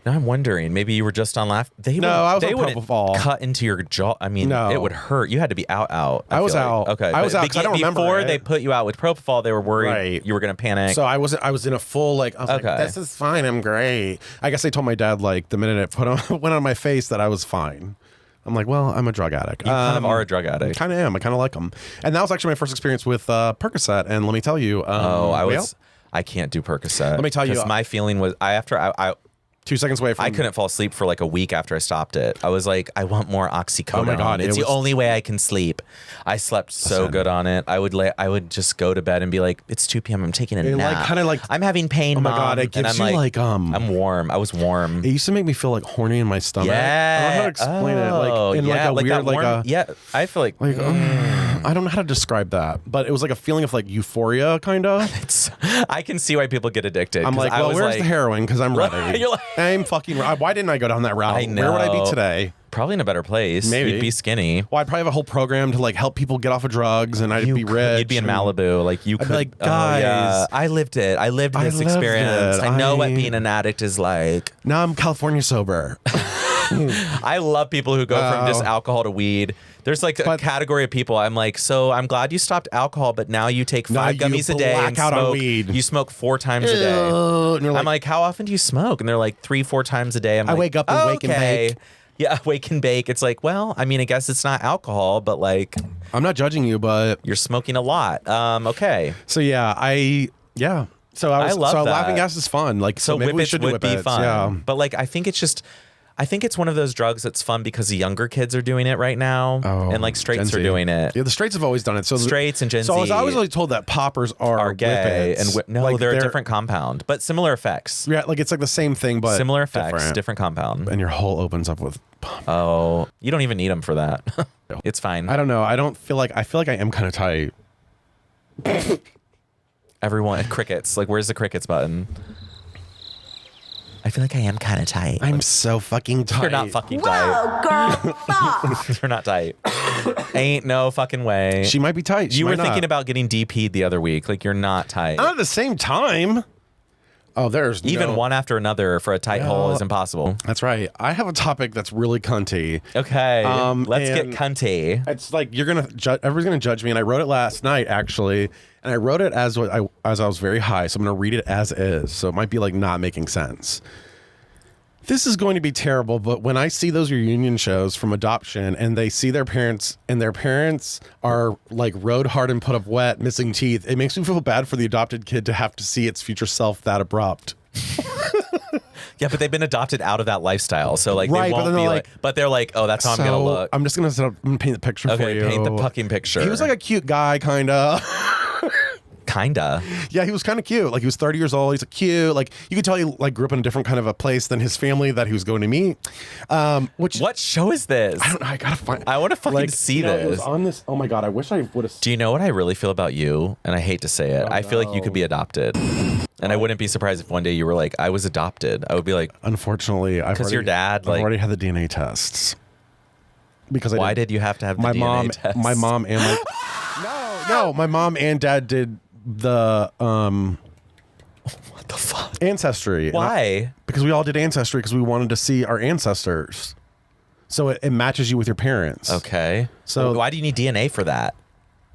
Now I'm wondering, maybe you were just on laugh. I was on propofol. Cut into your jaw. I mean, it would hurt. You had to be out. I was out. Okay, I was out. I don't remember. Before they put you out with propofol, they were worried you were going to panic. So I was in a full like. I was like, this is fine. I'm great. I guess they told my dad like the minute it went on my face that I was fine. I'm like, well, I'm a drug addict. You kind of are a drug addict. Kind of am. I kind of like them. And that was actually my first experience with Percocet. And let me tell you. I can't do Percocet. Let me tell you. My feeling was, 2 seconds away from. I couldn't fall asleep for like a week after I stopped it. I was like, I want more oxycodone. Oh my God. It's the only way I can sleep. I slept so good on it. I would just go to bed and be like, it's 2 p.m. I'm taking a nap. Like, kind of like, I'm having pain, oh my Mom. God, it gives you like I'm warm. I was warm. It used to make me feel like horny in my stomach. Yeah. I don't know how to explain it. Like in like a weird like a. I feel like I don't know how to describe that, but it was like a feeling of like euphoria, kind of. I can see why people get addicted. I'm like, well, where's the heroin? Because I'm ready. You're like, I'm fucking. Why didn't I go down that route? I know. Where would I be today? Probably in a better place. Maybe. You'd be skinny. Well, I'd probably have a whole program to like help people get off of drugs, and I'd be rich. You'd be in Malibu, like you could. I'd be like, guys, I lived it. I lived this experience. I know what being an addict is like. Now I'm California sober. I love people who go from just alcohol to weed. There's like a category of people. I'm like, so I'm glad you stopped alcohol, but now you take 5 gummies a day and smoke. On weed. You smoke 4 times a day. I'm like, how often do you smoke? And they're like 3-4 times a day. I wake up and wake and bake. Yeah, wake and bake. It's like, well, I mean, I guess it's not alcohol, but like, I'm not judging you, but you're smoking a lot. Okay. So yeah, So I love that. Laughing gas is fun. Like, so maybe we should do Whippets. Fun. Yeah. But like, I think it's one of those drugs that's fun because the younger kids are doing it right now, and like straights are doing it. Yeah, the straights have always done it. So straights and Gen Z. So I was always told that poppers are gay, Whippets. No, like they're a different compound, but similar effects. Yeah, like it's like the same thing, but similar effects, different compound. And your hole opens up with. Oh, you don't even need them for that. It's fine. I don't know. I feel like I am kind of tight. Everyone, crickets. Like, where's the crickets button? I feel like I am kind of tight. I'm so fucking tight. You're not fucking tight. Whoa, girl, fuck. You're not tight. Ain't no fucking way. She might be tight. You were thinking about getting DP'd the other week. Like, you're not tight. Not at the same time. Oh, there's even one after another for a tight hole is impossible. That's right. I have a topic that's really cunty. Okay, let's get cunty. It's like everybody's gonna judge me, and I wrote it last night actually, and I wrote it as I was very high, so I'm gonna read it as is. So it might be like not making sense. This is going to be terrible, but when I see those reunion shows from adoption and they see their parents and their parents are like rode hard and put up wet, missing teeth, it makes me feel bad for the adopted kid to have to see its future self that abrupt. Yeah, but they've been adopted out of that lifestyle, so like they won't be like. But they're like, oh, that's how I'm gonna look. I'm just gonna paint the picture for you. Okay, paint the fucking picture. He was like a cute guy, kinda. Kinda. Yeah, he was kind of cute. Like he was 30 years old. He's cute. Like you could tell he like grew up in a different kind of a place than his family that he was going to meet. What show is this? I don't know. I gotta find. I want to fucking see this. It was on this. Oh my god! I wish I would have. Do you know what I really feel about you? And I hate to say it. I feel like you could be adopted. And I wouldn't be surprised if one day you were like, I was adopted. I would be like, unfortunately, because your dad, like, I've already had the DNA tests. Because why did you have to have the DNA test? My mom and no, my mom and dad did the what the fuck ancestry. Why? Because we all did ancestry because we wanted to see our ancestors. So it matches you with your parents. Okay. So why do you need DNA for that?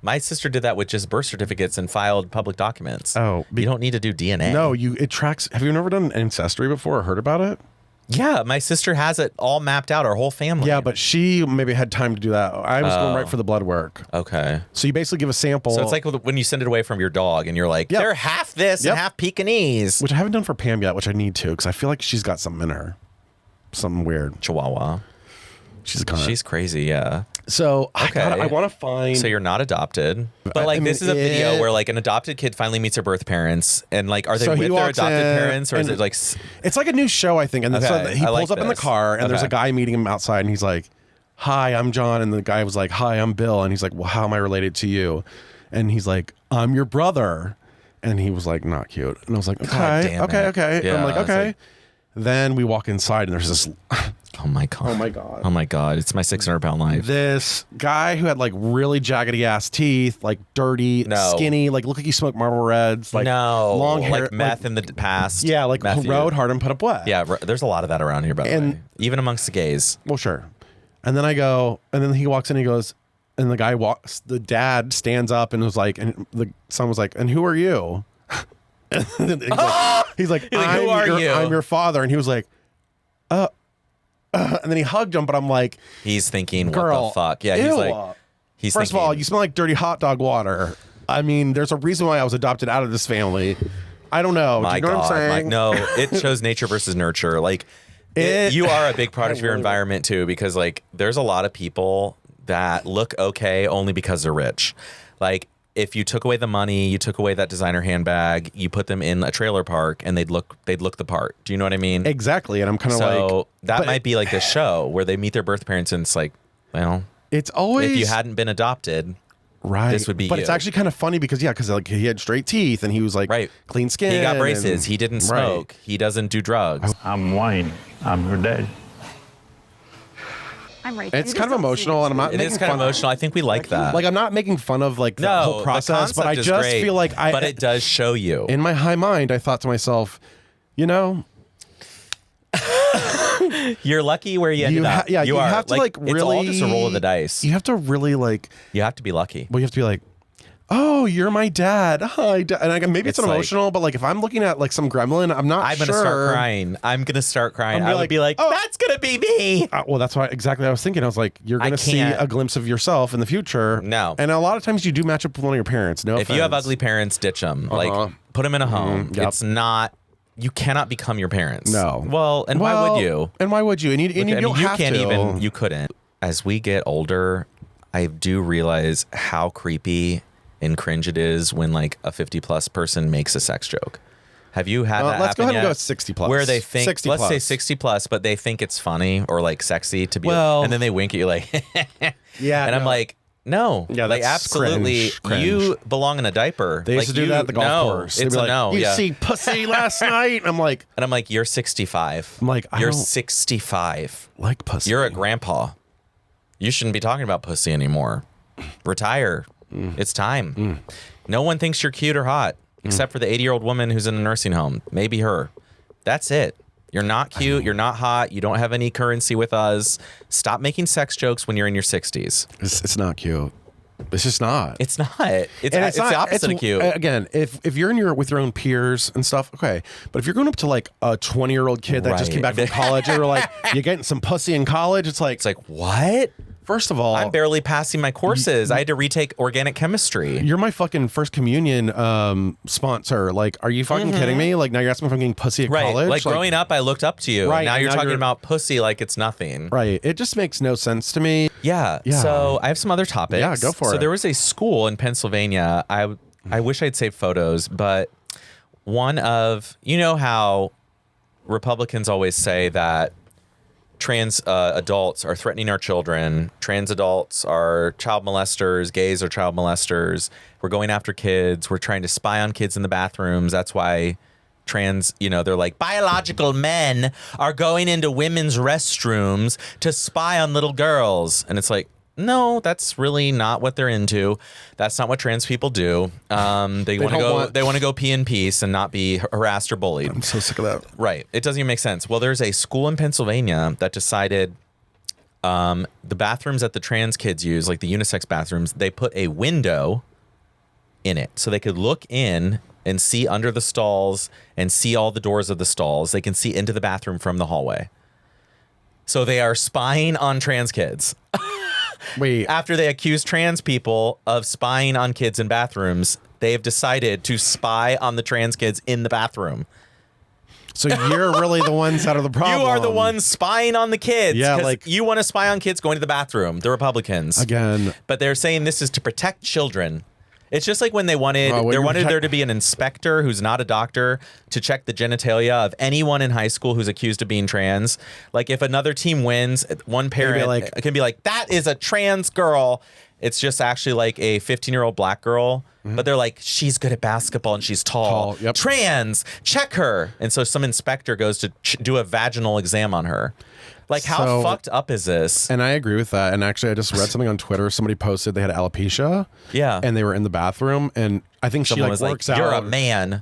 My sister did that with just birth certificates and filed public documents. Oh, you don't need to do DNA. No, it tracks. Have you never done ancestry before or heard about it? Yeah, my sister has it all mapped out, our whole family. Yeah, but she maybe had time to do that. I was going right for the blood work. Okay. So you basically give a sample. So it's like when you send it away from your dog and you're like, they're half this and half Pekingese. Which I haven't done for Pam yet, which I need to, because I feel like she's got something in her. Something weird. Chihuahua. She's crazy, yeah. So Okay. I want to find. So you're not adopted, but like this is a video where like an adopted kid finally meets their birth parents, and like are they with their adopted parents, or is it like? It's like a new show, I think. And so he pulls up in the car, and there's a guy meeting him outside, and he's like, "Hi, I'm John," and the guy was like, "Hi, I'm Bill," and he's like, "Well, how am I related to you?" And he's like, "I'm your brother," and he was like, "Not cute," and I was like, "Okay, okay." Yeah, and I'm like, "Okay." Then we walk inside, and there's this. Oh my god! Oh my god! Oh my god! It's my 600-pound life. This guy who had like really jaggedy ass teeth, like dirty, skinny, like looked like he smoked Marlboro Reds, like long hair, like meth in the past. Yeah, like meth rode hard and put up wet. Yeah, there's a lot of that around here, by the way, even amongst the gays. Well, sure. And then I go, and then he walks in, he goes, and the guy walks. The dad stands up and was like, and the son was like, "And who are you?" he's like, who are you? I'm your father, and he was like, and then he hugged him, but I'm like, he's thinking, girl, what the fuck? Yeah, ew. he's first thinking, of all, you smell like dirty hot dog water. I mean, there's a reason why I was adopted out of this family. I don't know. My Do you know God, what I'm saying? no, it shows nature versus nurture. Like, you are a big product of your environment too, because like there's a lot of people that look okay only because they're rich. Like, if you took away the money, you took away that designer handbag, you put them in a trailer park, and they'd look the part. Do you know what I mean? Exactly. And I'm kind of like, that might be like the show where they meet their birth parents, and it's like, well, it's always, if you hadn't been adopted, right, this would be. But it's actually kind of funny because like he had straight teeth, and he was like clean skin. He got braces. He didn't smoke. He doesn't do drugs. I'm Wayne. I'm your daddy. I'm Rachel. It's kind of emotional, and I'm not. It is kind of emotional. I think we like that. Like, I'm not making fun of like the whole process, but I just feel like but it does show you. In my high mind, I thought to myself, you know, you're lucky where you ended up. Yeah, you have to like really. It's all just a roll of the dice. You have to really like. You have to be lucky. Well, you have to be like, oh, you're my dad. Hi, Dad. And maybe it's an emotional, but like if I'm looking at like some gremlin, I'm not sure. I'm gonna start crying. I would be like, oh, that's gonna be me. Well, that's why exactly I was thinking. I was like, you're gonna see a glimpse of yourself in the future. No. And a lot of times you do match up with one of your parents. No If offense. you have ugly parents, ditch them. Like, put them in a home. Yep. It's not. You cannot become your parents. No. Well, and why would you? And why would you? And you don't have can't to. even. You couldn't. As we get older, I do realize how creepy and cringe it is when like a 50+ person makes a sex joke. Have you had that? Let's go ahead yet? and go with 60+. Where they think, 60+. let's say 60+, but they think it's funny or like sexy to be. Well, and then they wink at you like, yeah. And I'm like, no. Yeah, like that's absolutely. cringe. You belong in a diaper. They used to do that at the golf course. It's a no. You see pussy last night. I'm like, you're 65. I'm like, you're 65. Like pussy. You're a grandpa. You shouldn't be talking about pussy anymore. Retire. It's time. No one thinks you're cute or hot, except for the 80-year-old woman who's in a nursing home. Maybe her. That's it. You're not cute. You're not hot. You don't have any currency with us. Stop making sex jokes when you're in your 60s. It's not cute. It's just not. It's not. It's the opposite of cute. Again, if you're with your own peers and stuff, okay. But if you're going up to like a 20-year-old kid that just came back from college, and you're like, you're getting some pussy in college, it's like what? First of all, I'm barely passing my courses. I had to retake organic chemistry. You're my fucking first communion sponsor. Like, are you fucking kidding me? Like, now you're asking me if I'm getting pussy at college? Like growing up, I looked up to you. Right. Now you're talking about pussy like it's nothing. Right. It just makes no sense to me. Yeah. So I have some other topics. Yeah, go for it. So there was a school in Pennsylvania. I wish I'd saved photos, but one of, you know how Republicans always say that trans adults are threatening our children. Trans adults are child molesters. Gays are child molesters. We're going after kids. We're trying to spy on kids in the bathrooms. That's why trans, they're like, biological men are going into women's restrooms to spy on little girls. And it's like, no, that's really not what they're into. That's not what trans people do. They want to go pee in peace and not be harassed or bullied. I'm so sick of that. Right. It doesn't even make sense. Well, there's a school in Pennsylvania that decided the bathrooms that the trans kids use, like the unisex bathrooms, they put a window in it so they could look in and see under the stalls and see all the doors of the stalls. They can see into the bathroom from the hallway. So they are spying on trans kids. Wait. After they accuse trans people of spying on kids in bathrooms, they have decided to spy on the trans kids in the bathroom. So you're really the ones that are the problem. You are the ones spying on the kids. Yeah, 'cause like you want to spy on kids going to the bathroom, the Republicans. Again. But they're saying this is to protect children. It's just like when they wanted there to be an inspector who's not a doctor to check the genitalia of anyone in high school who's accused of being trans. Like if another team wins, one parent can be like, that is a trans girl. It's just actually like a 15-year-old black girl. But they're like, she's good at basketball and she's tall. Yep. Trans, check her. And so some inspector goes to do a vaginal exam on her. Like, how fucked up is this? And I agree with that. And actually, I just read something on Twitter. Somebody posted they had alopecia. Yeah. And they were in the bathroom. And I think Someone she was works like, out. you're a man.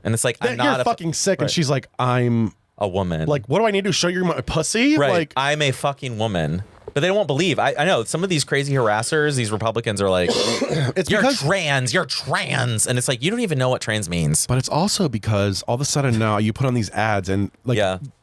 And it's like, I'm not you're fucking sick. Right. And she's like, I'm a woman. like, what do I need to show you my pussy? Right. Like, I'm a fucking woman. But they won't believe. I know some of these crazy harassers, these Republicans are like, you're trans. And it's like, you don't even know what trans means. But it's also because all of a sudden now you put on these ads and like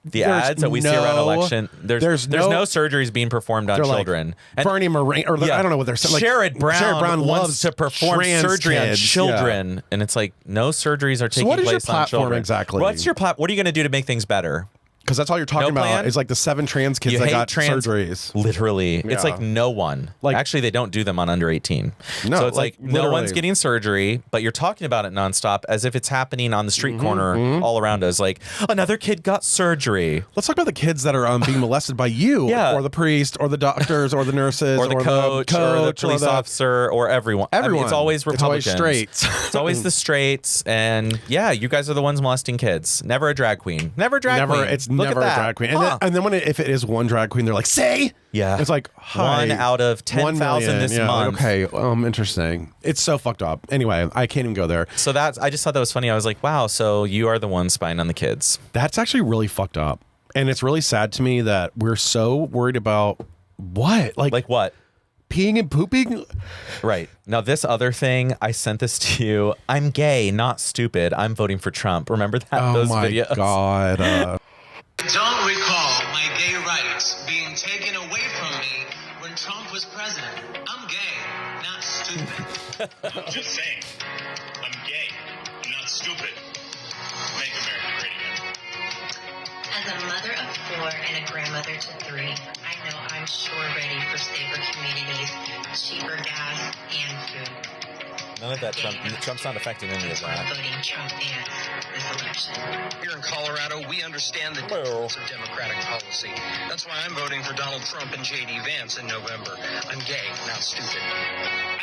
the ads that we see around election. There's no surgeries being performed on children. Like, Bernie Moran or I don't know what they're saying. Like, Sherrod Brown loves to perform surgery on children, yeah. And it's like no surgeries are taking what is place your platform on children. exactly? What's your platform? What are you going to do to make things better? Because that's all you're talking about plan? is like the 7 trans kids that got surgeries. Literally. It's like no one. Like, actually, they don't do them on under 18. No, so it's like no literally. one's getting surgery, but you're talking about it nonstop as if it's happening on the street corner all around us. Like, another kid got surgery. Let's talk about the kids that are being molested by you or the priest or the doctors or the nurses or the coach or the police officer or everyone. I mean, it's always Republicans. It's always straights. It's always the straights. And yeah, you guys are the ones molesting kids. Never a drag queen. Never a drag queen. It's never a drag queen. And then if it is one drag queen, they're like, say, it's like, hi, 1 out of 10,000 this month. Okay, interesting. It's so fucked up. Anyway, I can't even go there. So I just thought that was funny. I was like, wow, so you are the one spying on the kids. That's actually really fucked up. And it's really sad to me that we're so worried about what? Like what? Peeing and pooping? Right. Now, this other thing, I sent this to you. I'm gay, not stupid. I'm voting for Trump. Remember that? Those videos? Oh, my God. I don't recall my gay rights being taken away from me when Trump was president. I'm gay, not stupid. I'm just saying, I'm gay, not stupid. Make America great again. As a mother of 4 and a grandmother to 3, I know I'm sure ready for safer communities, cheaper gas, and food. None of that Trump's not affecting any of that. I'm voting Trump this election. Here in Colorado, we understand the details of Democratic policy. That's why I'm voting for Donald Trump and J.D. Vance in November. I'm gay, not stupid.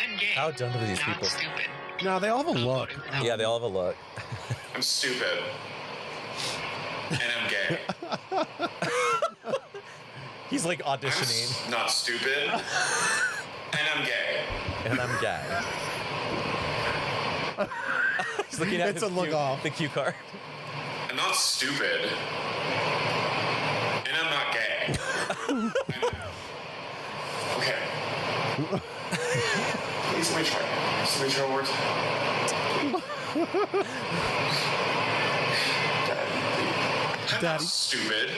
I'm gay. How dumb are these people? Stupid. No, they all have a look. Yeah, they all have a look. I'm stupid. And I'm gay. He's like auditioning. I'm not stupid. And I'm gay. And I'm gay. He's looking at the cue card. I'm not stupid. And I'm not gay. Okay. Please let me try. Let me try one more time. I'm not stupid.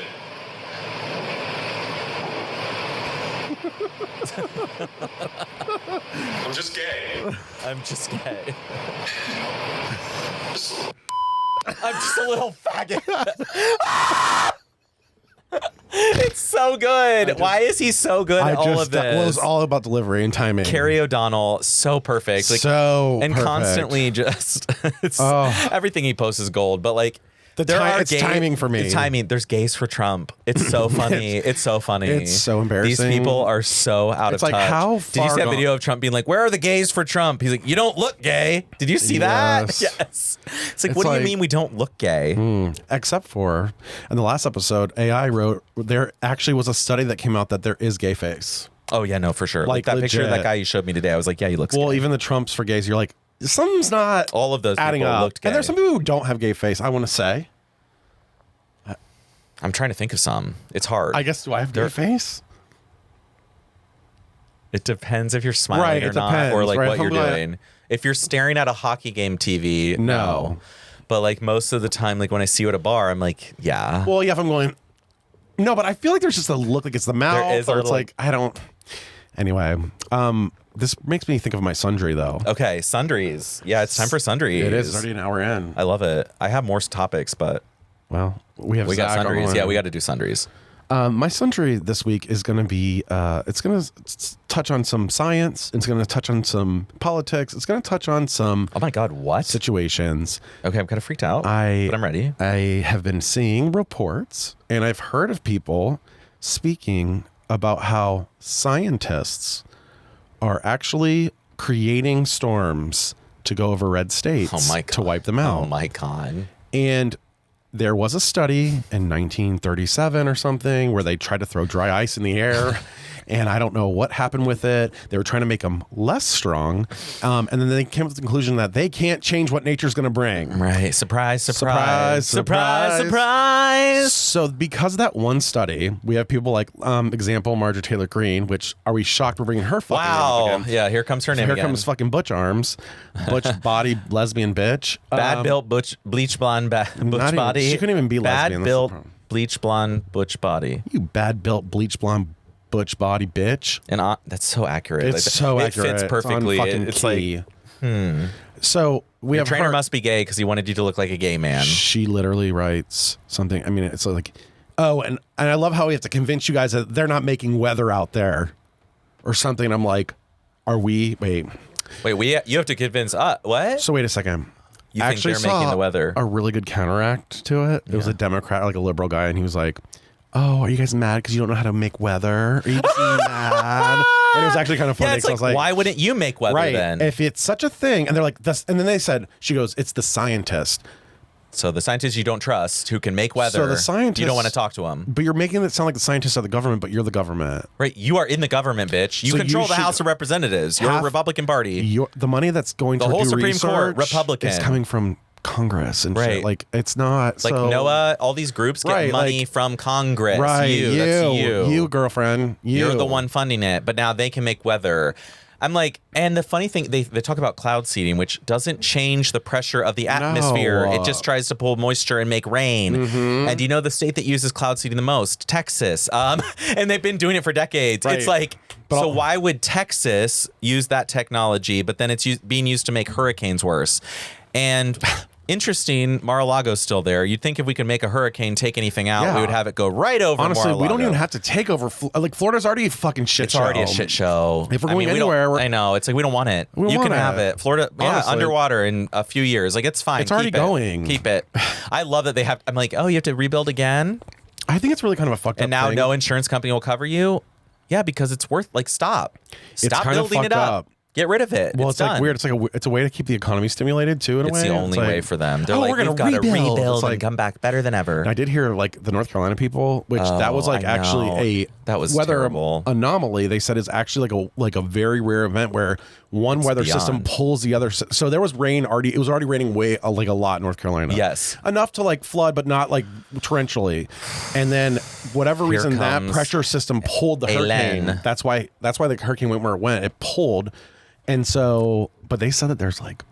I'm just gay. I'm just gay. I'm just a little faggot. It's so good. Why is he so good at all of this? Well, it was all about delivery and timing. Carrie O'Donnell, so perfect. Like, and perfect. Constantly just everything he posts is gold. But like it's timing for me. It's timing. There's gays for Trump. It's so funny. It's so funny. It's so embarrassing. These people are so out of touch. How far Did you see that video of Trump being like, "Where are the gays for Trump?" He's like, "You don't look gay." Did you see that? Yes. It's like, what do you mean we don't look gay? Except for in the last episode, AI wrote there actually was a study that came out that there is gay face. Oh yeah, no, for sure. Like that legit. picture of that guy you showed me today. I was like, yeah, he looks. Well, gay. even the Trumps for gays, you're like, something's not. All of those adding people up. looked gay. And there's some people who don't have gay face. I want to say. I'm trying to think of some. It's hard. I guess, do I have gay face? It depends if you're smiling or not, or like what you're doing. If you're staring at a hockey game TV, no. But like most of the time, like when I see you at a bar, I'm like, yeah. Well, yeah, if I'm going, No, but I feel like there's just a look like it's the mouth. There is a or it's little- like, I don't. Anyway, this makes me think of my sundry, though. Okay, sundries. Yeah, it's time for sundries. It is. It's already an hour in. I love it. I have more topics, but Well, we got Zach sundries. going. Yeah, we got to do sundries. My sundry this week is going to be, it's going to touch on some science. It's going to touch on some politics. It's going to touch on some Oh my God, what? situations. Okay, I'm kind of freaked out, but I'm ready. I have been seeing reports and I've heard of people speaking about how scientists are actually creating storms to go over red states Oh my God. to wipe them out. Oh my God. And there was a study in 1937 or something where they tried to throw dry ice in the air. And I don't know what happened with it. They were trying to make them less strong. And then they came to the conclusion that they can't change what nature's going to bring. Right. Surprise, Surprise, surprise. Surprise, surprise. surprise. So because of that one study, we have people like, example, Marjorie Taylor Greene, which are we shocked we're bringing her fucking name Wow. up again? Yeah, here comes her name Here again. comes fucking Butch Arms. Butch body, lesbian bitch. Bad built, bleach blonde, butch not even- body. she couldn't even be lesbian, that's Bad the built, problem. bleach blonde, butch body. You bad built, bleach blonde, butch body bitch. And that's so accurate. It's Like, so it accurate. fits perfectly. It's on fucking It's key. like, So we your have trainer her. must be gay because he wanted you to look like a gay man. She literally writes something. I mean, it's like, oh, and I love how we have to convince you guys that they're not making weather out there or something. I'm like, are we? Wait. Wait, you have to convince what? So wait a second. You I think actually they're making saw the weather? a really good counteract to it. It was a Democrat, like a liberal guy, and he was like, "Oh, are you guys mad because you don't know how to make weather? Are you just mad?" And it was actually kind of funny. Yeah, it's 'cause like, I was like, why wouldn't you make weather right? then? If it's such a thing, and they're like, this, and then they said, she goes, "It's the scientist." So the scientists you don't trust who can make weather, So the scientists, you don't want to talk to them. But you're making it sound like the scientists are the government, but you're the government. Right, you are in the government, bitch. You So control you the should House of Representatives. You're a have Republican Party. The money that's going The to whole do Supreme Court, research Republican. is coming from Congress and Right. shit. Like, it's not Like so, NOAA, all these groups get Right, money like- from Congress. Right, That's you. you girlfriend, You're the one funding it, but now they can make weather. I'm like, and the funny thing, they talk about cloud seeding, which doesn't change the pressure of the atmosphere. No. It just tries to pull moisture and make rain. And do you know the state that uses cloud seeding the most? Texas. And they've been doing it for decades. Right. It's like, But so why would Texas use that technology, but then it's being used to make hurricanes worse? And interesting, Mar-a-Lago's still there. You'd think if we could make a hurricane take anything out, Yeah. we would have it go right over Honestly, we don't Mar-a-Lago. even have to take over. Like, Florida's already a fucking shit It's show. already a shit show. If we're I going mean, we don't- anywhere, I know. It's like we don't want it. We don't You can want have it. it. Florida, yeah, Honestly. underwater in a few years. Like it's fine. It's already Keep it. going. Keep it. I love that they have. I'm like, oh, you have to rebuild again, I think it's really kind of a fucked up and now thing. no insurance company will cover you. Yeah, because it's worth. Like, stop kind of building it fucked up. up. Get rid of it. Well, it's done. like weird. It's a way to keep the economy stimulated too. In a It's way, the only like, way for them. They're oh, like, we're gonna we've got to rebuild. rebuild It's and like- come back better than ever. I did hear like the North Carolina people, which that was like I actually know. That was weather terrible. anomaly. They said is actually like a very rare event where one weather system beyond. pulls the other. So there was rain already. It was already raining like a lot in North Carolina. Yes. enough to like flood, but not like torrentially. And then whatever Here reason that comes pressure system pulled the hurricane. Elen. That's why the hurricane went where it went. It pulled, and so. But they said that there's like.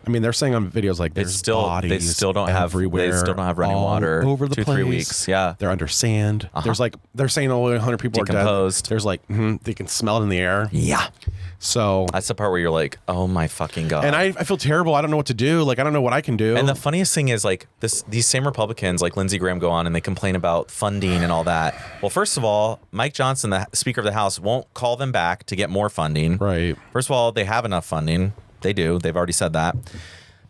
I mean, they're saying on videos like there's bodies they still don't have everywhere, they still don't have running all water over the 2-3 place. weeks. Yeah, They're under sand. There's like they're saying only 100 people are Decomposed. dead. There's like they can smell it in the air. yeah. So That's the part where you're like, oh my fucking god. and I feel terrible. I don't know what to do. Like I don't know what I can do. And the funniest thing is like these same Republicans like Lindsey Graham go on and they complain about funding and all that. Well, first of all, Mike Johnson, the Speaker of the House, won't call them back to get more funding. Right. First of all, they have enough funding. They do. They've already said that.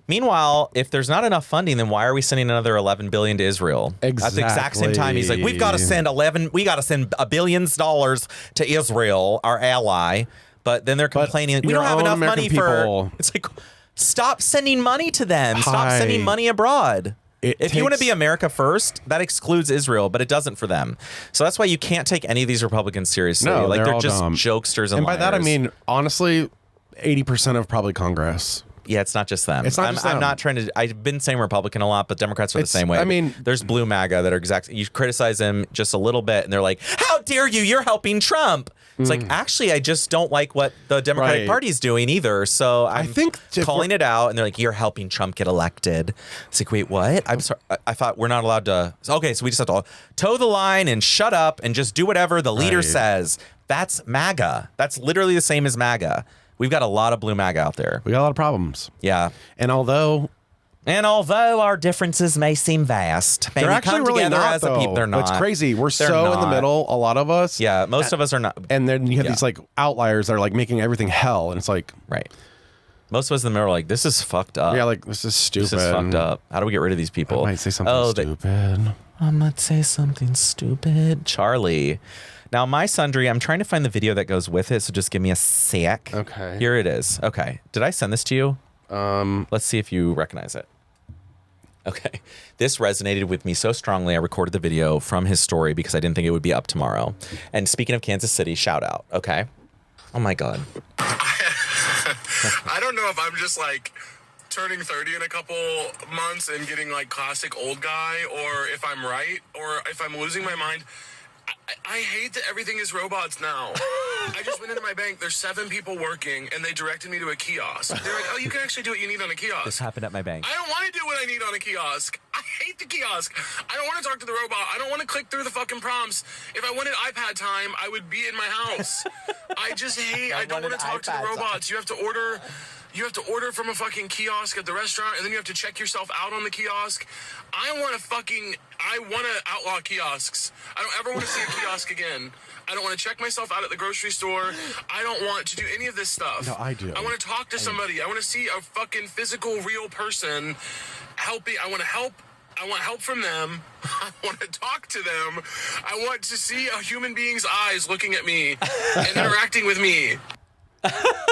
Meanwhile, if there's not enough funding, then why are we sending another $11 billion to Israel? At the exact same time, he's like, we got to send $1 billion to Israel, our ally. But then they're complaining, we your don't have own enough American money people- for. It's like, stop sending money to them. Stop Hi. sending money abroad. If you want to takes- be America first, that excludes Israel, but it doesn't for them. So that's why you can't take any of these Republicans seriously. No, like they're they're all just dumb. jokesters and And by that I liars. mean honestly, 80% of probably Congress. Yeah, it's not just them. It's not just them. I'm not trying to. I've been saying Republican a lot, but Democrats are the same way. I mean, there's blue MAGA that are exactly. You criticize them just a little bit, and they're like, "How dare you? You're helping Trump." It's like, actually, I just don't like what the Democratic Party's doing either. So I think calling it out, and they're like, "You're helping Trump get elected." It's like, wait, what? I'm sorry. I thought we're not allowed to. Okay, so we just have to toe the line and shut up and just do whatever the leader says. That's MAGA. That's literally the same as MAGA. We've got a lot of blue MAGA out there. We got a lot of problems. Yeah. And although our differences may seem vast, they're actually really not, as a people. They're not. It's crazy. We're so in the middle, a lot of us. Yeah, most of us are not. And then you have these like outliers that are like making everything hell. And it's like... Right. Most of us in the middle are like, this is fucked up. Yeah, like, this is stupid. This is fucked up. How do we get rid of these people? I might say something stupid. I might say something stupid. Charlie. Now, my sundry, I'm trying to find the video that goes with it, so just give me a sec. Okay. Here it is. Okay. Did I send this to you? Let's see if you recognize it. Okay. This resonated with me so strongly, I recorded the video from his story because I didn't think it would be up tomorrow. And speaking of Kansas City, shout out. Okay. Oh, my God. I don't know if I'm just like turning 30 in a couple months and getting like classic old guy, or if I'm right, or if I'm losing my mind. I hate that everything is robots now. I just went into my bank. There's 7 people working, and they directed me to a kiosk. They're like, oh, you can actually do what you need on a kiosk. This happened at my bank. I don't want to do what I need on a kiosk. I hate the kiosk. I don't want to talk to the robot. I don't want to click through the fucking prompts. If I wanted iPad time, I would be in my house. I just hate, I don't want to talk to the robots. You have to order from a fucking kiosk at the restaurant, and then you have to check yourself out on the kiosk. I want to outlaw kiosks. I don't ever want to see a kiosk again. I don't want to check myself out at the grocery store. I don't want to do any of this stuff. No, I do. I want to talk to somebody. I want to see a fucking physical, real person helping. I want to help. I want help from them. I want to talk to them. I want to see a human being's eyes looking at me and interacting with me.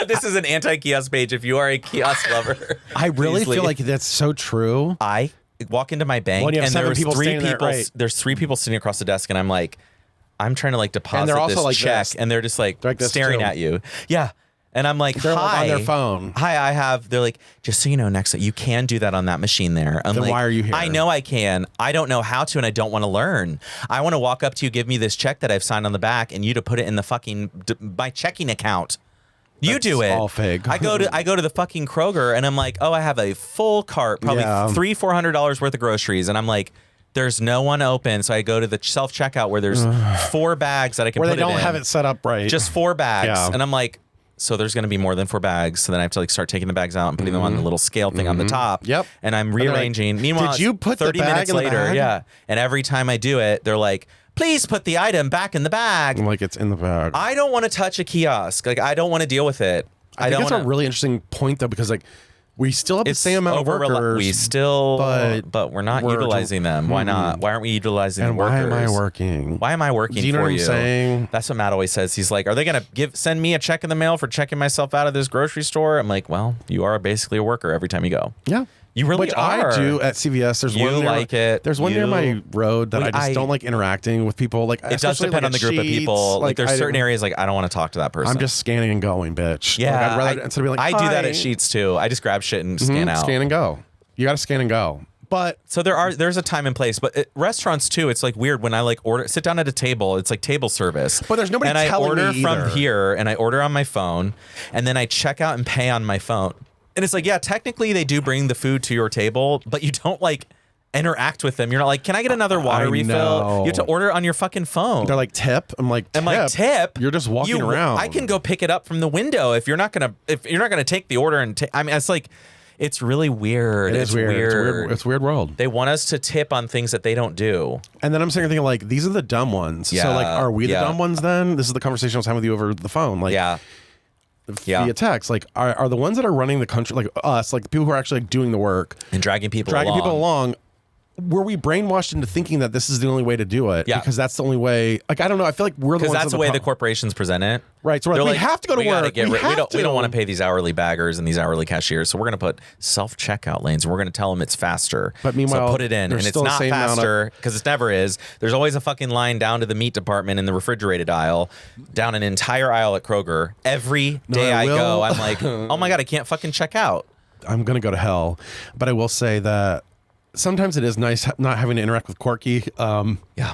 This is an anti-kiosk page if you are a kiosk lover. I really feel like that's so true. I walk into my bank and there's 3 people. There's 3 people sitting across the desk, and I'm like, I'm trying to like deposit this like check, and they're just like staring at you. Yeah. And I'm like, they're like on their phone. Hi, they're like, just so you know, next you can do that on that machine there. I'm then like, why are you here? I know I can. I don't know how to, and I don't want to learn. I want to walk up to you, give me this check that I've signed on the back, and you to put it in the fucking my checking account. You do it. All fake. I go to the fucking Kroger, and I'm like, oh, I have a full cart, probably $300-$400 worth of groceries, and I'm like, there's no one open, so I go to the self checkout where there's 4 bags that I can put it in. Where they don't have it set up right. Just 4 bags, and I'm like, so there's going to be more than 4 bags, so then I have to like start taking the bags out and putting them on the little scale thing on the top. Yep. And I'm rearranging. Like, meanwhile, did you put 30 the bag minutes in the later, bag? yeah. And every time I do it, they're like, please put the item back in the bag. I'm like, it's in the bag. I don't want to touch a kiosk. Like, I don't want to deal with it. I think that's a really interesting point, though, because like we still have the same amount of workers. We still, but we're not utilizing them. Why not? Why aren't we utilizing the workers? Why am I working? Why am I working Do you know for what I'm you? saying? That's what Matt always says. He's like, are they going to send me a check in the mail for checking myself out of this grocery store? I'm like, well, you are basically a worker every time you go. Yeah. You really are. I do at CVS. There's one near, like it. There's one near my road that I just don't like interacting with people. Like it does depend on the group of people. Like there's certain areas like I don't want to talk to that person. I'm just scanning and going, bitch. Yeah, like, I'd rather instead of being like, I do that at Sheetz too. I just grab shit and scan out. Scan and go. You got to scan and go. But so there's a time and place, but restaurants too. It's like weird when I like sit down at a table. It's like table service. But there's nobody telling me And I order from here, and I order on my phone, and then I check out and pay on my phone. And it's like, yeah, technically they do bring the food to your table, but you don't like interact with them. You're not like, can I get another water refill? You have to order on your fucking phone. They're like, tip. I'm like, tip. You're just walking around. I can go pick it up from the window if you're not gonna take the order and I mean, it's like, it's really weird. It's weird. It's a weird world. They want us to tip on things that they don't do. And then I'm sitting there thinking like, these are the dumb ones. Yeah, so like, are we the dumb ones then? This is the conversation I was having with you over the phone. Like, via text, like are the ones that are running the country, like us, like the people who are actually like doing the work and dragging people along, were we brainwashed into thinking that this is the only way to do it? Yeah. Because that's the only way. Like, I don't know. I feel like we're the ones that's the way the corporations present it. Right. So we're like, we have to go to work. We don't want to pay these hourly baggers and these hourly cashiers. So we're going to put self-checkout lanes and we're going to tell them it's faster. But meanwhile, so put it in. And it's not faster because it never is. There's always a fucking line down to the meat department in the refrigerated aisle, down an entire aisle at Kroger. Every day I go, I'm like, oh my God, I can't fucking check out. I'm going to go to hell. But I will say that sometimes it is nice not having to interact with Quirky. Yeah.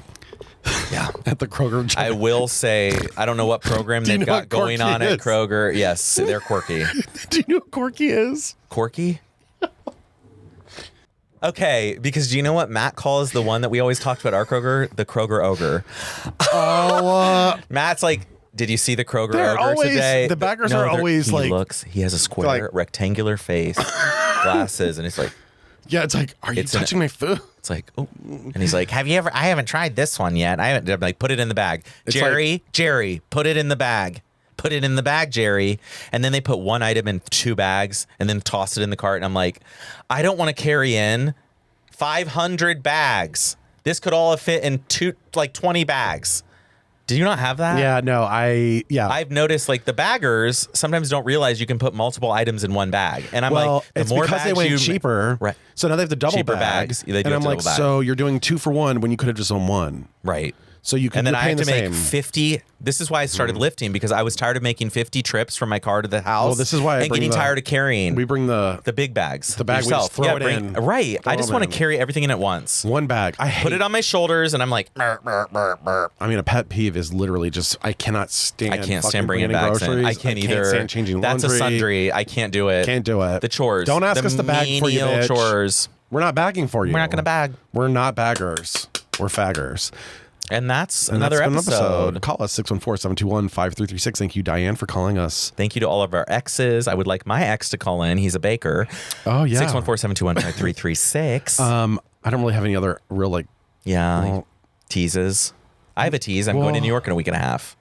At the Kroger. I will say, I don't know what program they've got going on at Kroger. Yes, they're quirky. Do you know what Quirky is? Quirky? Okay, because do you know what Matt calls the one that we always talked about our Kroger? The Kroger ogre. Oh, Matt's like, did you see the Kroger they're ogre always, today? the backers are always he like, looks, he has a square, like, rectangular face, glasses, and it's like, yeah, it's like, are you touching my food? It's like, oh, and he's like, I haven't tried this one yet. I'm like, put it in the bag. It's Jerry, put it in the bag. Put it in the bag, Jerry. And then they put one item in 2 bags and then toss it in the cart. And I'm like, I don't want to carry in 500 bags. This could all fit in 20 bags. Do you not have that? Yeah, no, I've noticed like the baggers sometimes don't realize you can put multiple items in one bag. And I'm like, the it's more because they bags went cheaper. Right. So now they have the double Cheaper bag. bags. They do and I'm have like, double bag. so you're doing 2 for 1 when you could have just done 1. Right. So you can, and then I have have to make 50. This is why I started lifting, because I was tired of making 50 trips from my car to the house. Well, this is why I and bring getting tired of carrying. We bring the big bags. The bag, yourself. we just throw it in. Right. I just want to carry everything in at once. One bag. Put it on my shoulders, and I'm like, burp, burp, burp, burp. I mean, a pet peeve is literally just, I cannot stand. I can't stand bringing bags in. I can't either. Stand changing That's laundry. a sundry. I can't do it. Can't do it. The chores. Don't ask us to bag for you, bitch. Chores. We're not bagging for you. We're not going to bag. We're not baggers. We're faggers. And that's another episode. Call us 614-721-5336. Thank you, Diane, for calling us. Thank you to all of our exes. I would like my ex to call in. He's a baker. Oh, yeah. 614-721-5336. I don't really have any other real teases. I have a tease. I'm going to New York in a week and a half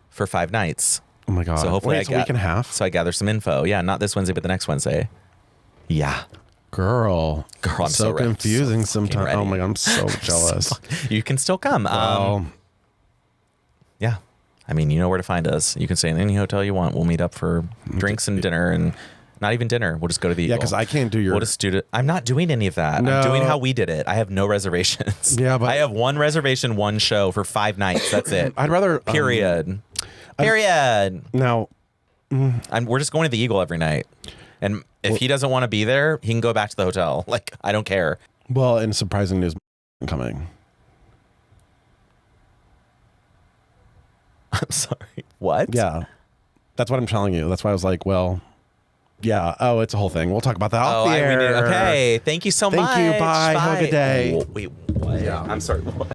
for 5 nights. Oh, my God. So hopefully it's a week and a half? So I gather some info. Yeah, not this Wednesday, but the next Wednesday. Yeah. Girl, I'm so ready. confusing So sometimes. ready. Oh my God, I'm so jealous. You can still come. Yeah. I mean, you know where to find us. You can stay in any hotel you want. We'll meet up for drinks and dinner, and not even dinner. We'll just go to the Eagle. Yeah, because I can't do your... We'll just do it. I'm not doing any of that. No. I'm doing how we did it. I have no reservations. Yeah, but... I have 1 reservation, 1 show for 5 nights. That's it. I'd rather... Period. Now... We're just going to the Eagle every night. And if he doesn't want to be there, he can go back to the hotel. Like, I don't care. Well, and surprising news coming. I'm sorry. What? Yeah. That's what I'm telling you. That's why I was like, well, yeah. Oh, it's a whole thing. We'll talk about that off the air. Okay. Thank you so much. Thank you. Bye. Have a good day. Wait, what? Yeah. I'm sorry. What?